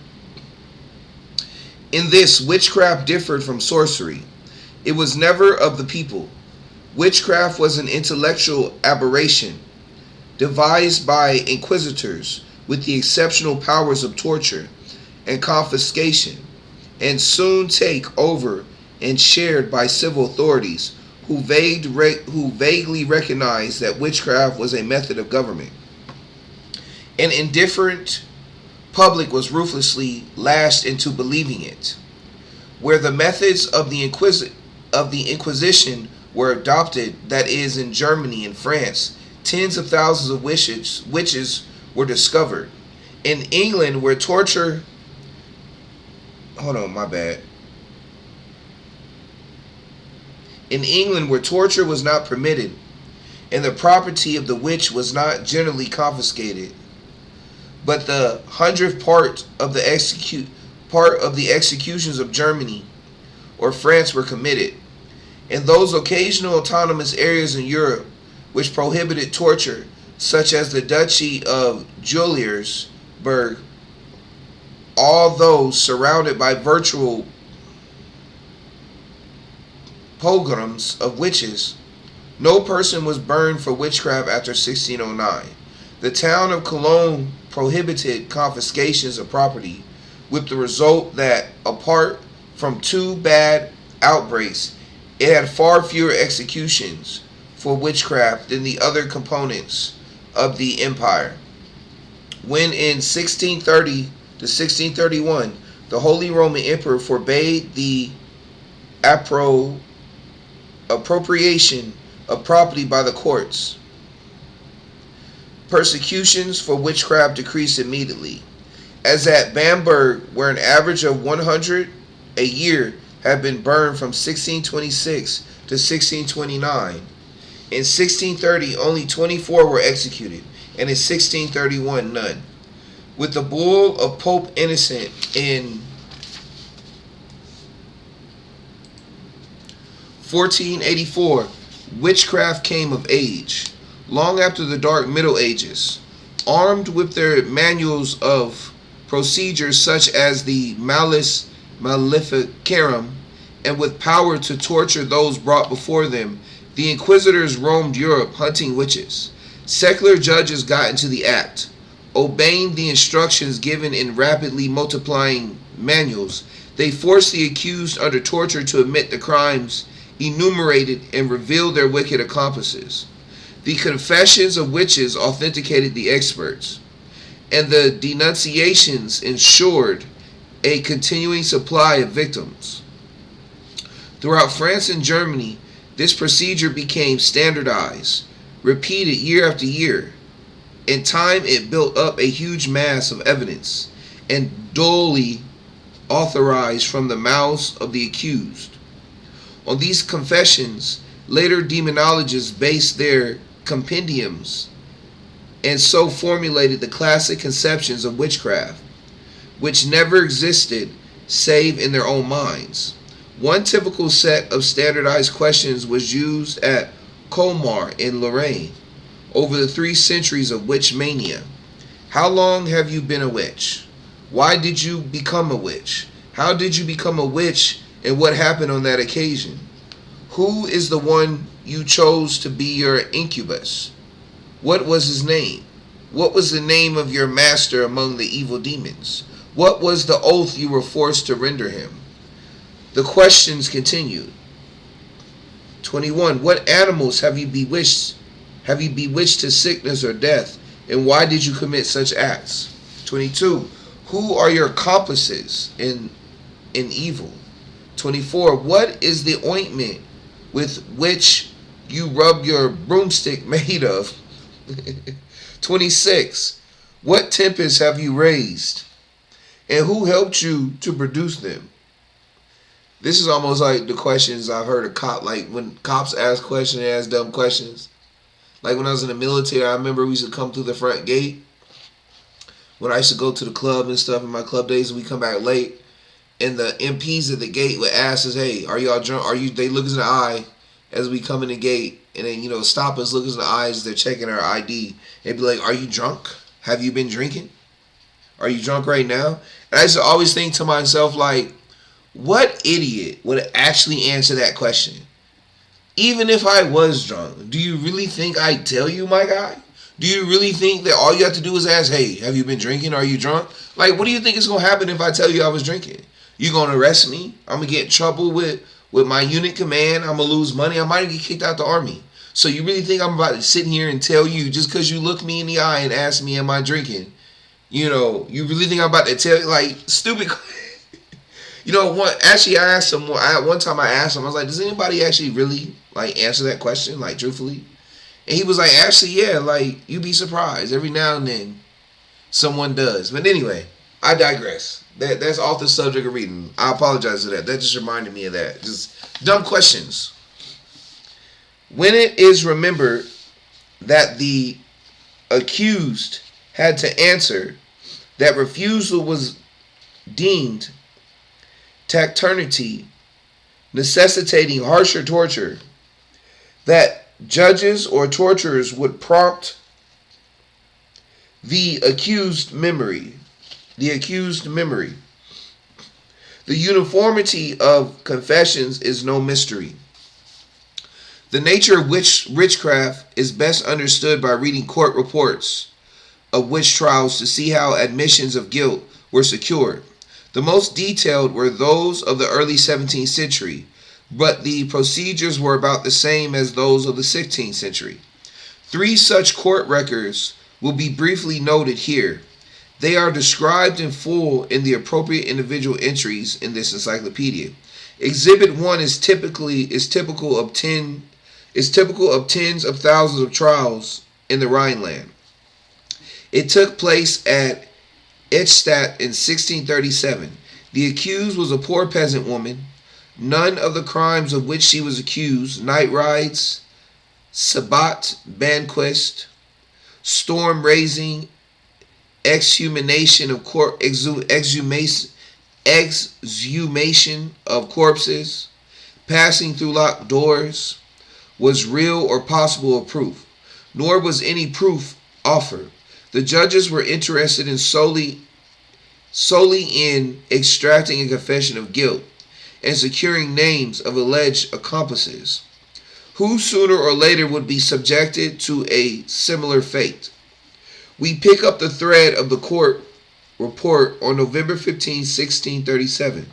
In this, witchcraft differed from sorcery. It was never of the people. Witchcraft was an intellectual aberration, devised by inquisitors with the exceptional powers of torture and confiscation, and soon take over and shared by civil authorities who vaguely recognized that witchcraft was a method of government. An indifferent public was ruthlessly lashed into believing it. Where the methods of the Inquisition were adopted, that is, in Germany and France, tens of thousands of witches were discovered. In England, where torture... In England, where torture was not permitted, and the property of the witch was not generally confiscated, but the 100th part of the executions of Germany or France were committed. In those occasional autonomous areas in Europe which prohibited torture, such as the Duchy of Juliersburg, all those surrounded by virtual pogroms of witches, no person was burned for witchcraft after 1609. The town of Cologne prohibited confiscations of property, with the result that, apart from two bad outbreaks, it had far fewer executions for witchcraft than the other components of the empire. When in 1630 to 1631, the Holy Roman Emperor forbade the appropriation of property by the courts, persecutions for witchcraft decreased immediately, as at Bamberg, where an average of 100 a year had been burned from 1626 to 1629. In 1630, only 24 were executed, and in 1631, none. With the bull of Pope Innocent in 1484, witchcraft came of age. Long after the Dark Middle Ages, armed with their manuals of procedures such as the Malleus Maleficarum, and with power to torture those brought before them, the inquisitors roamed Europe hunting witches. Secular judges got into the act. Obeying the instructions given in rapidly multiplying manuals, they forced the accused under torture to admit the crimes enumerated and reveal their wicked accomplices. The confessions of witches authenticated the experts, and the denunciations ensured a continuing supply of victims. Throughout France and Germany, this procedure became standardized, repeated year after year. In time, it built up a huge mass of evidence, and duly authorized from the mouths of the accused. On these confessions, later demonologists based their compendiums, and so formulated the classic conceptions of witchcraft, which never existed save in their own minds. One typical set of standardized questions was used at Colmar in Lorraine over the 3 centuries of witch mania. How long have you been a witch? Why did you become a witch? How did you become a witch, and what happened on that occasion? Who is the one you chose to be your incubus? What was his name? What was the name of your master among the evil demons? What was the oath you were forced to render him? The questions continued. 21. What animals have you bewitched? Have you bewitched to sickness or death? And why did you commit such acts? 22. Who are your accomplices in evil? 24. What is the ointment with which you rub your broomstick made of? 26. What tempests have you raised? And who helped you to produce them? This is almost like the questions I've heard like when cops ask questions, they ask dumb questions. Like when I was in the military, I remember we used to come through the front gate. When I used to go to the club and stuff in my club days, and we come back late, and the MPs at the gate would ask us, "Hey, are y'all drunk? They look us in the eye as we come in the gate, and then stop us, look us in the eyes as they're checking our ID, and be like, "Are you drunk? Have you been drinking? Are you drunk right now?" And I used to always think to myself, like, what idiot would actually answer that question? Even if I was drunk, do you really think I'd tell you, my guy? Do you really think that all you have to do is ask, "Hey, have you been drinking? Are you drunk?" Like, what do you think is going to happen if I tell you I was drinking? You going to arrest me? I'm going to get in trouble with my unit command. I'm going to lose money. I might get kicked out the army. So you really think I'm about to sit here and tell you, just because you look me in the eye and ask me, am I drinking? You really think I'm about to tell you, like, stupid. I asked him, one time I asked him, I was like, does anybody actually really, like, answer that question, like, truthfully? And he was like, actually, yeah, like, you'd be surprised. Every now and then, someone does. But anyway, I digress. That's off the subject of reading. I apologize for that. That just reminded me of that. Just dumb questions. When it is remembered that the accused had to answer that refusal was deemed taciturnity, necessitating harsher torture, that judges or torturers would prompt the accused memory. The uniformity of confessions is no mystery. The nature of witchcraft is best understood by reading court reports of witch trials to see how admissions of guilt were secured. The most detailed were those of the early 17th century, but the procedures were about the same as those of the 16th century. 3 such court records will be briefly noted here. They are described in full in the appropriate individual entries in this encyclopedia. Exhibit 1 is typical of tens of thousands of trials in the Rhineland. It took place at Eichstätt in 1637. The accused was a poor peasant woman. None of the crimes of which she was accused, night rides, sabbat, banquet, storm raising, exhumation of corpses, passing through locked doors, was real or possible of proof, nor was any proof offered. The judges were interested in solely in extracting a confession of guilt and securing names of alleged accomplices, who sooner or later would be subjected to a similar fate. We pick up the thread of the court report on November 15, 1637.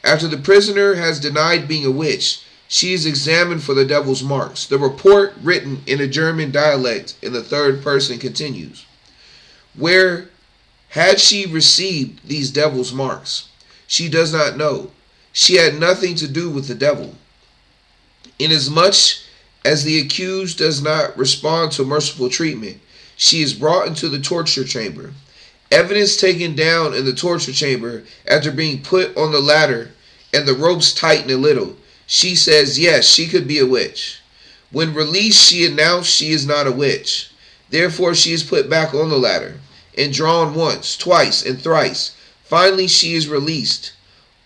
After the prisoner has denied being a witch, she is examined for the devil's marks. The report, written in a German dialect in the third person, continues. Where had she received these devil's marks? She does not know. She had nothing to do with the devil. Inasmuch as the accused does not respond to merciful treatment, she is brought into the torture chamber. Evidence taken down in the torture chamber after being put on the ladder and the ropes tighten a little. She says yes, she could be a witch. When released, she announced she is not a witch. Therefore, she is put back on the ladder and drawn once, twice, and thrice. Finally, she is released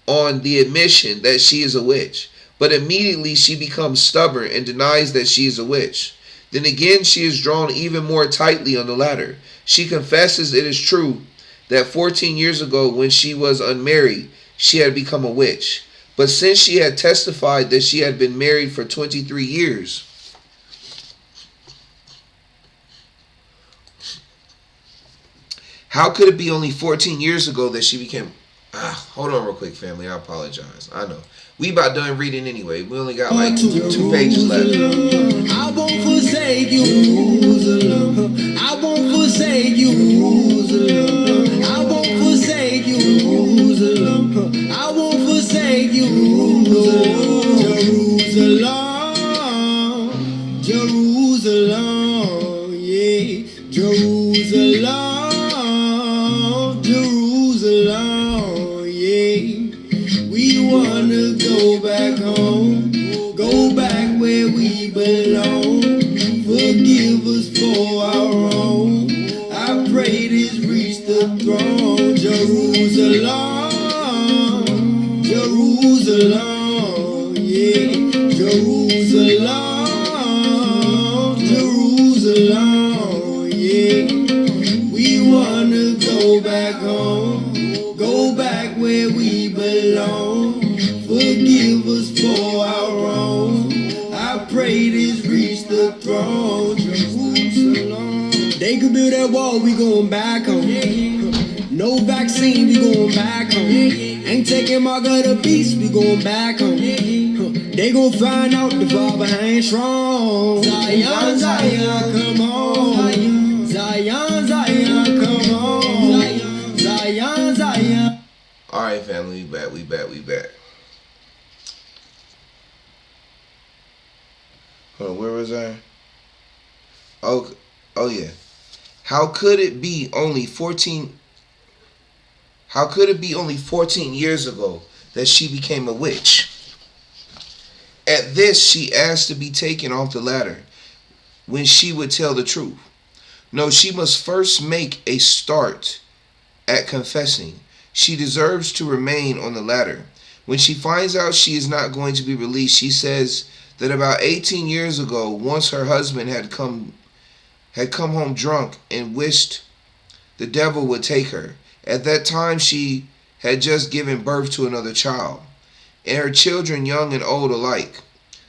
on the admission that she is a witch. But immediately she becomes stubborn and denies that she is a witch. Then again she is drawn even more tightly on the ladder. She confesses it is true that 14 years ago, when she was unmarried, she had become a witch. But since she had testified that she had been married for 23 years, how could it be only 14 years ago that she became... hold on real quick, family. I apologize. I know. We about done reading anyway. We only got like two pages left. I won't forsake you, Jerusalem. I won't forsake you, Jerusalem. I won't forsake you, Jerusalem. I won't forsake you, Jerusalem. Jerusalem, yeah, Jerusalem, Jerusalem, yeah. We wanna go back home, go back where we belong. Forgive us for our wrong. I pray this reach the throne. Jerusalem, Jerusalem, yeah, Jerusalem, Jerusalem, yeah. We wanna go back home, go back where we belong. Forgive us for our wrong. I pray this reach the throne. Jerusalem. They could build that wall, we going back home. No vaccine, we going back home. Ain't taking mark of the beast, we going back home. They gon' find out the Father ain't strong. Zion, Zion, come on. Zion, Zion, come on. Zion, Zion. Alright, family, we back. Hold on, where was I? Oh yeah. How could it be only 14 years ago that she became a witch? At this, she asked to be taken off the ladder when she would tell the truth. No, she must first make a start at confessing. She deserves to remain on the ladder. When she finds out she is not going to be released, she says that about 18 years ago, once her husband had come home drunk and wished the devil would take her. At that time, she had just given birth to another child, and her children, young and old alike.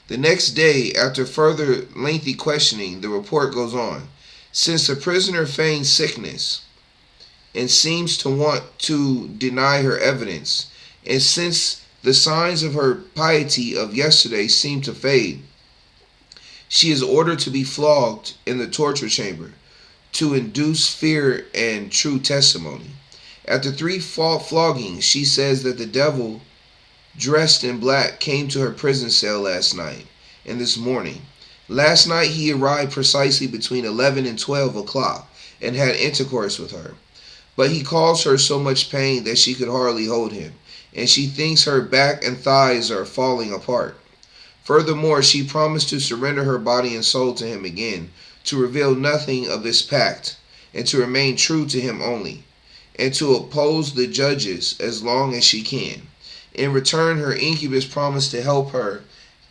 The next day, after further lengthy questioning, the report goes on. Since the prisoner feigns sickness and seems to want to deny her evidence, and since the signs of her piety of yesterday seem to fade, she is ordered to be flogged in the torture chamber to induce fear and true testimony. After 3 floggings, she says that the devil, dressed in black, came to her prison cell last night and this morning. Last night he arrived precisely between 11 and 12 o'clock and had intercourse with her. But he caused her so much pain that she could hardly hold him, and she thinks her back and thighs are falling apart. Furthermore, she promised to surrender her body and soul to him again, to reveal nothing of this pact, and to remain true to him only, and to oppose the judges as long as she can. In return, her incubus promised to help her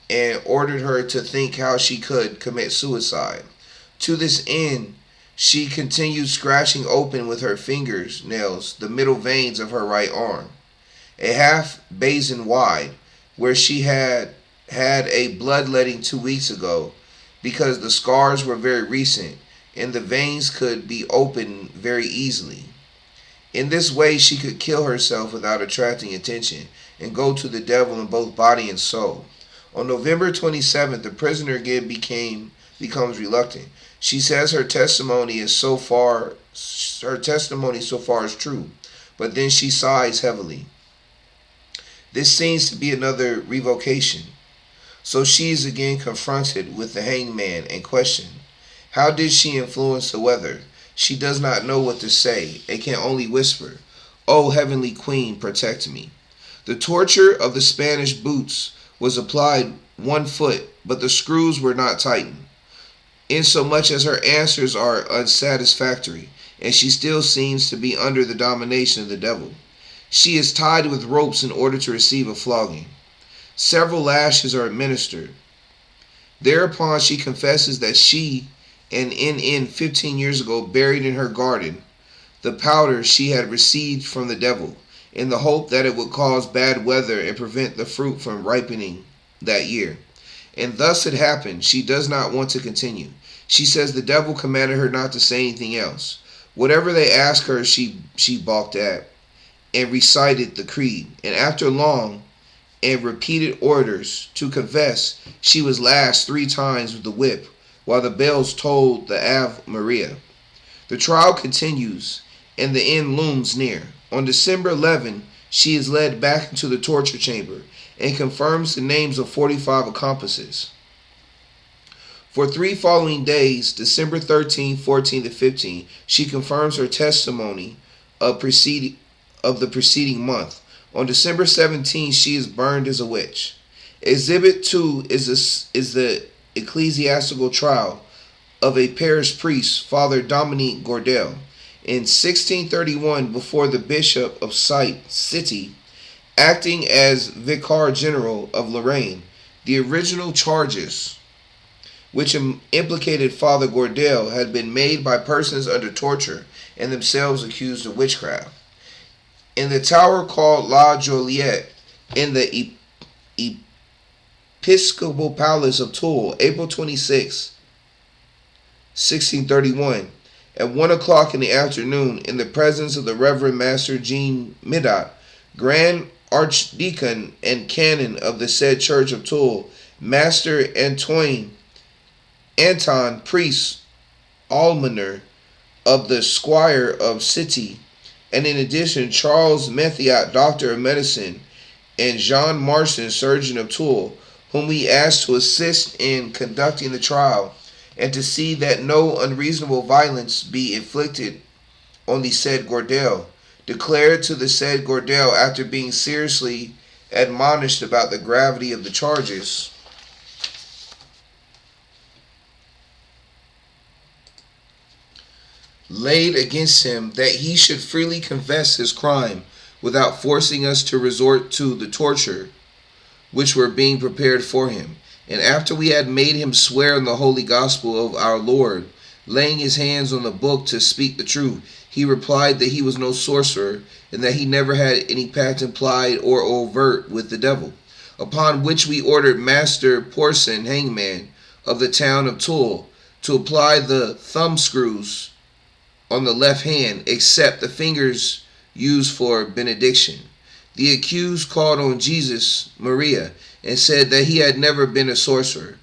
and ordered her to think how she could commit suicide. To this end, she continued scratching open with her fingernails the middle veins of her right arm, a half basin wide, where she had a bloodletting 2 weeks ago, because the scars were very recent and the veins could be opened very easily. In this way she could kill herself without attracting attention and go to the devil in both body and soul. On November 27th, the prisoner again becomes reluctant. She says her testimony so far is true, but then she sighs heavily. This seems to be another revocation. So she is again confronted with the hangman and questioned. How did she influence the weather? She does not know what to say and can only whisper, "O heavenly queen, protect me." The torture of the Spanish boots was applied 1 foot, but the screws were not tightened, insomuch as her answers are unsatisfactory, and she still seems to be under the domination of the devil. She is tied with ropes in order to receive a flogging. Several lashes are administered. Thereupon she confesses that she and N.N. 15 years ago buried in her garden the powder she had received from the devil, in the hope that it would cause bad weather and prevent the fruit from ripening that year. And thus it happened. She does not want to continue. She says the devil commanded her not to say anything else. Whatever they asked her, she balked at, and recited the creed. And after long and repeated orders to confess, she was lashed 3 times with the whip, while the bells tolled the Ave Maria. The trial continues, and the end looms near. On December 11, she is led back into the torture chamber and confirms the names of 45 accomplices. For 3 following days, December 13, 14, and 15, she confirms her testimony of the preceding month. On December 17, she is burned as a witch. Exhibit 2 is the ecclesiastical trial of a parish priest, Father Dominique Gordel, in 1631 before the Bishop of City, acting as Vicar General of Lorraine. The original charges, which implicated Father Gordel, had been made by persons under torture and themselves accused of witchcraft. In the tower called La Joliette, in the Episcopal Palace of Toul, April 26, 1631, at 1 o'clock in the afternoon, in the presence of the Reverend Master Jean Midot, Grand Archdeacon and Canon of the said Church of Toul, Master Anton, Priest Almoner of the Squire of City, and in addition Charles Methiot, Doctor of Medicine, and Jean Marson, Surgeon of Toul, whom we asked to assist in conducting the trial, and to see that no unreasonable violence be inflicted on the said Gordel, declared to the said Gordel, after being seriously admonished about the gravity of the charges, laid against him, that he should freely confess his crime without forcing us to resort to the torture which were being prepared for him. And after we had made him swear in the holy gospel of our Lord, laying his hands on the book to speak the truth, he replied that he was no sorcerer, and that he never had any pact implied or overt with the devil. Upon which we ordered Master Porson, hangman of the town of Toul, to apply the thumb screws on the left hand, except the fingers used for benediction. The accused called on Jesus Maria and said that he had never been a sorcerer.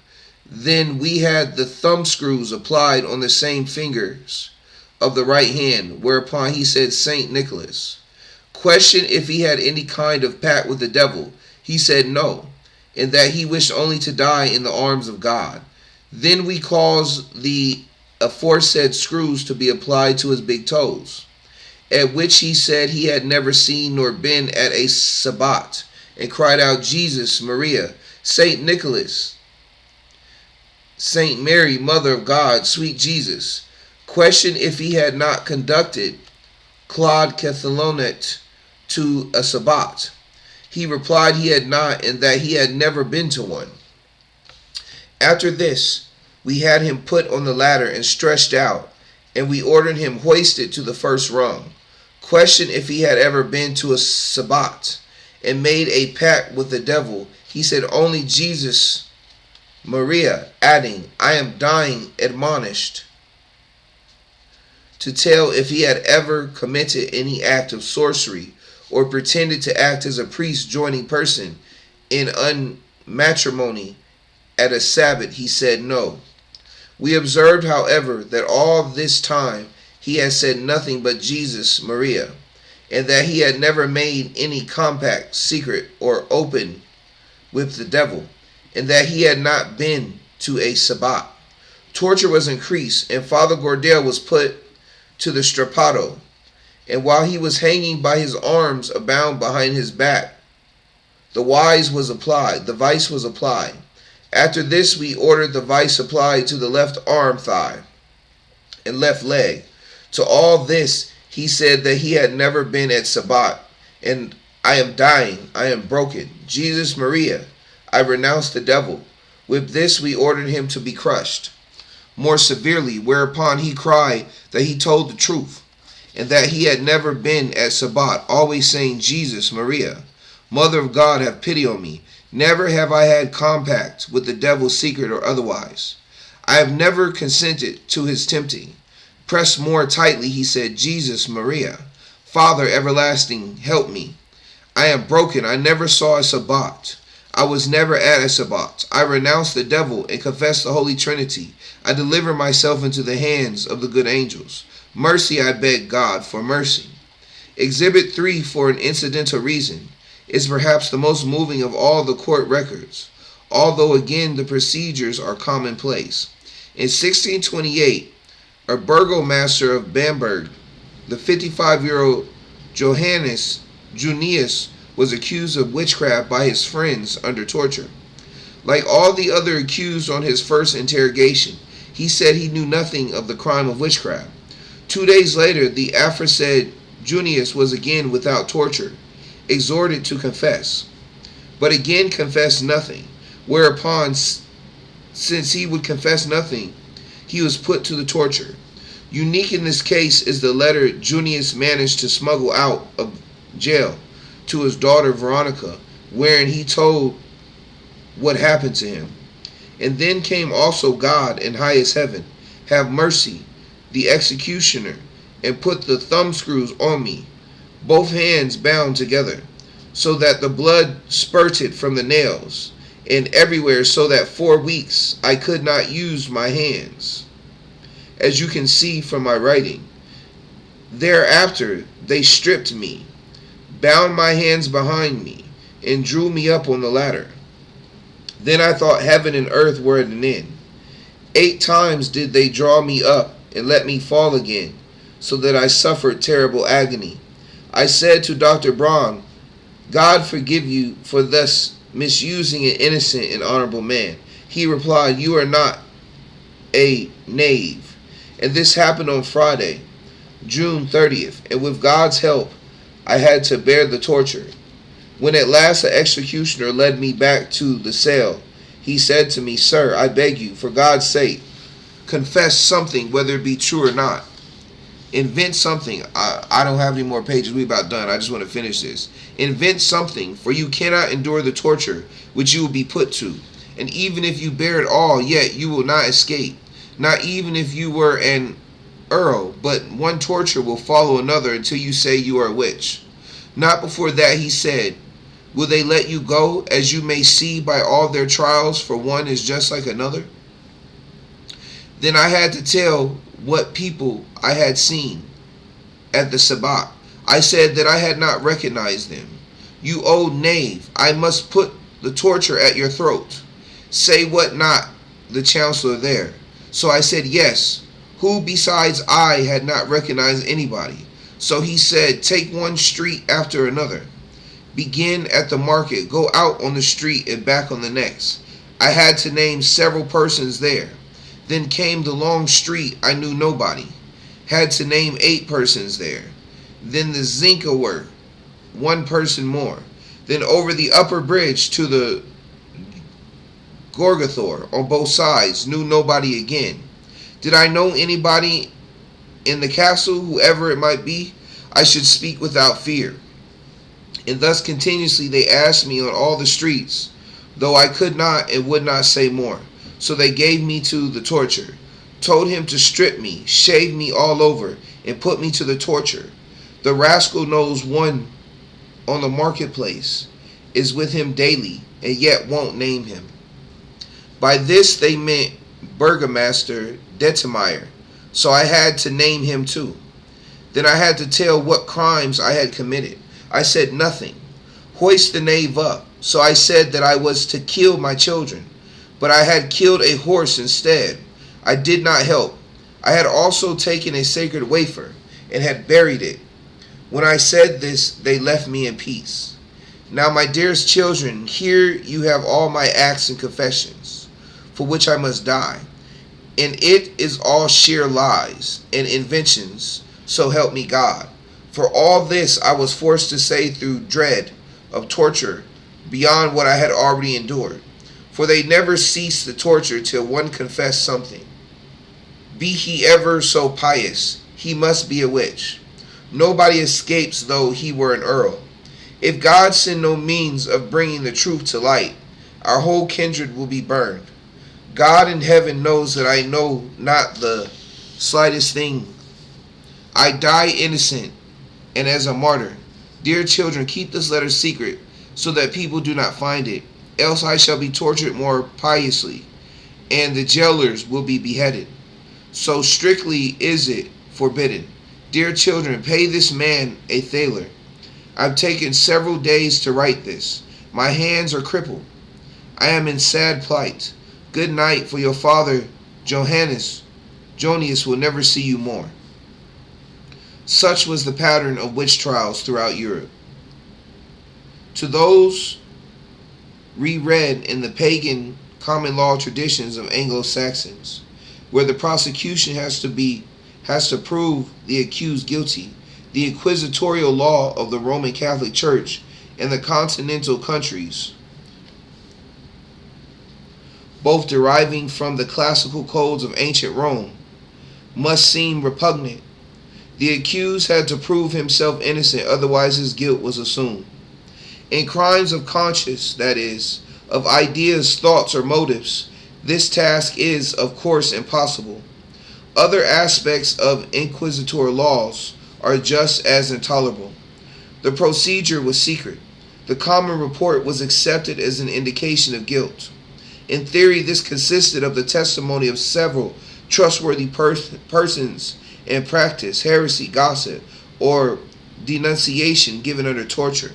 Then we had the thumb screws applied on the same fingers of the right hand, whereupon he said, Saint Nicholas. Questioned if he had any kind of pact with the devil, he said no, and that he wished only to die in the arms of God. Then we caused the aforesaid screws to be applied to his big toes, at which he said he had never seen nor been at a Sabbat, and cried out, Jesus, Maria, Saint Nicholas, Saint Mary, Mother of God, sweet Jesus. Questioned if he had not conducted Claude Cathalonet to a Sabbat. He replied he had not, and that he had never been to one. After this, we had him put on the ladder and stretched out, and we ordered him hoisted to the first rung. Questioned if he had ever been to a Sabbat and made a pact with the devil, he said only Jesus Maria, adding, I am dying, admonished to tell if he had ever committed any act of sorcery or pretended to act as a priest joining person in unmatrimony at a Sabbath. He said no. We observed, however, that all this time he had said nothing but Jesus Maria, and that he had never made any compact, secret, or open with the devil, and that he had not been to a Sabbat. Torture was increased, and Father Gordel was put to the strappado, and while he was hanging by his arms bound behind his back, the vice was applied. After this, we ordered the vice applied to the left arm, thigh, and left leg. To all this, he said that he had never been at Sabbat, and I am dying, I am broken. Jesus Maria, I renounce the devil. With this, we ordered him to be crushed more severely, whereupon he cried that he told the truth, and that he had never been at Sabbat, always saying, Jesus Maria, Mother of God, have pity on me. Never have I had compact with the devil, secret or otherwise. I have never consented to his tempting. Pressed more tightly, he said, Jesus Maria, Father everlasting, help me. I am broken. I never saw a Sabbat. I was never at a Sabbat. I renounce the devil and confess the Holy Trinity. I deliver myself into the hands of the good angels. Mercy, I beg God for mercy. Exhibit 3, for an incidental reason, is perhaps the most moving of all the court records, although again the procedures are commonplace. In 1628, a burgomaster of Bamberg, the 55-year-old Johannes Junius, was accused of witchcraft by his friends under torture. Like all the other accused on his first interrogation, he said he knew nothing of the crime of witchcraft. 2 days later, the aforesaid Junius was again without torture, exhorted to confess, but again confessed nothing, whereupon, since he would confess nothing, he was put to the torture. Unique in this case is the letter Junius managed to smuggle out of jail to his daughter Veronica, wherein he told what happened to him. And then came also God in highest heaven, have mercy, the executioner, and put the thumbscrews on me, both hands bound together, so that the blood spurted from the nails, and everywhere, so that 4 weeks I could not use my hands, as you can see from my writing. Thereafter they stripped me, bound my hands behind me, and drew me up on the ladder. Then I thought heaven and earth were at an end. 8 times did they draw me up and let me fall again, so that I suffered terrible agony. I said to Dr. Braun, God forgive you for thus misusing an innocent and honorable man. He replied, you are not a knave. And this happened on Friday. June 30th, and with God's help, I had to bear the torture. When at last the executioner led me back to the cell, he said to me, "Sir, I beg you, for God's sake, confess something, whether it be true or not. Invent something." I don't have any more pages. We about done. I just want to finish this. "Invent something, for you cannot endure the torture which you will be put to. And even if you bear it all, yet you will not escape. Not even if you were an earl, but one torture will follow another until you say you are a witch." Not before that, he said, "Will they let you go? As you may see by all their trials, for one is just like another." Then I had to tell what people I had seen at the Sabbat. I said that I had not recognized them. "You old knave, I must put the torture at your throat. Say what not the chancellor there." So I said, "Yes, who besides I had not recognized anybody?" So he said, "Take one street after another. Begin at the market, go out on the street and back on the next." I had to name several persons there. Then came the long street, I knew nobody. Had to name 8 persons there. Then the Zinka work, 1 person more. Then over the upper bridge to the Gorgathor on both sides, knew nobody again. Did I know anybody in the castle, whoever it might be? I should speak without fear. And thus continuously they asked me on all the streets, though I could not and would not say more. So they gave me to the torture, told him to strip me, shave me all over, and put me to the torture. The rascal knows one on the marketplace, is with him daily, and yet won't name him. By this they meant Burgomaster Detmeyer, so I had to name him too. Then I had to tell what crimes I had committed. I said nothing. Hoist the knave up. So I said that I was to kill my children, but I had killed a horse instead. I did not help. I had also taken a sacred wafer and had buried it. When I said this, they left me in peace. Now, my dearest children, here you have all my acts and confessions, for which I must die. And it is all sheer lies and inventions, so help me God. For all this I was forced to say through dread of torture beyond what I had already endured. For they never cease the torture till one confess something. Be he ever so pious, he must be a witch. Nobody escapes though he were an earl. If God send no means of bringing the truth to light, our whole kindred will be burned. God in heaven knows that I know not the slightest thing. I die innocent and as a martyr. Dear children, keep this letter secret, so that people do not find it, else I shall be tortured more piously, and the jailers will be beheaded. So strictly is it forbidden. Dear children, pay this man a thaler. I've taken several days to write this. My hands are crippled. I am in sad plight. Good night, for your father, Jonius, will never see you more. Such was the pattern of witch trials throughout Europe. To those reread in the pagan common law traditions of Anglo-Saxons, where the prosecution has to prove the accused guilty, the inquisitorial law of the Roman Catholic Church and the continental countries, both deriving from the classical codes of ancient Rome, must seem repugnant. The accused had to prove himself innocent, otherwise his guilt was assumed. In crimes of conscience, that is, of ideas, thoughts, or motives, this task is, of course, impossible. Other aspects of inquisitorial laws are just as intolerable. The procedure was secret. The common report was accepted as an indication of guilt. In theory, this consisted of the testimony of several trustworthy persons. In practice, heresy, gossip, or denunciation given under torture.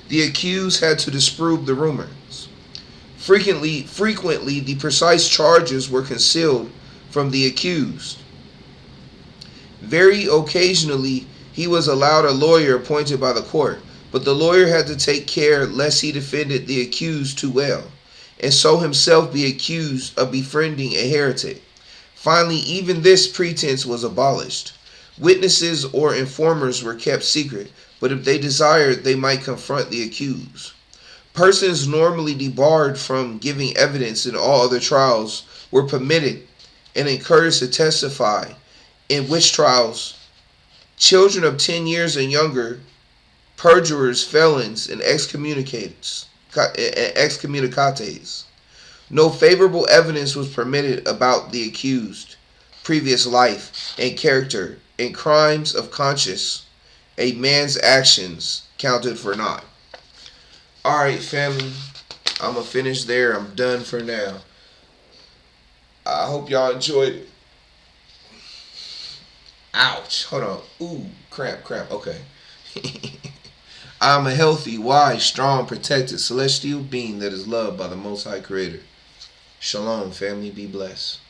The accused had to disprove the rumors. Frequently, the precise charges were concealed from the accused. Very occasionally, he was allowed a lawyer appointed by the court, but the lawyer had to take care lest he defended the accused too well, and so himself be accused of befriending a heretic. Finally, even this pretense was abolished. Witnesses or informers were kept secret, but if they desired, they might confront the accused. Persons normally debarred from giving evidence in all other trials were permitted and encouraged to testify in witch trials. Children of 10 years and younger, perjurers, felons, and excommunicates. No favorable evidence was permitted about the accused, previous life and character, and crimes of conscience. A man's actions counted for naught. Alright, family. I'm going to finish there. I'm done for now. I hope y'all enjoyed it. Ouch. Hold on. Ooh, crap. Okay. I'm a healthy, wise, strong, protected, celestial being that is loved by the Most High Creator. Shalom, family. Be blessed.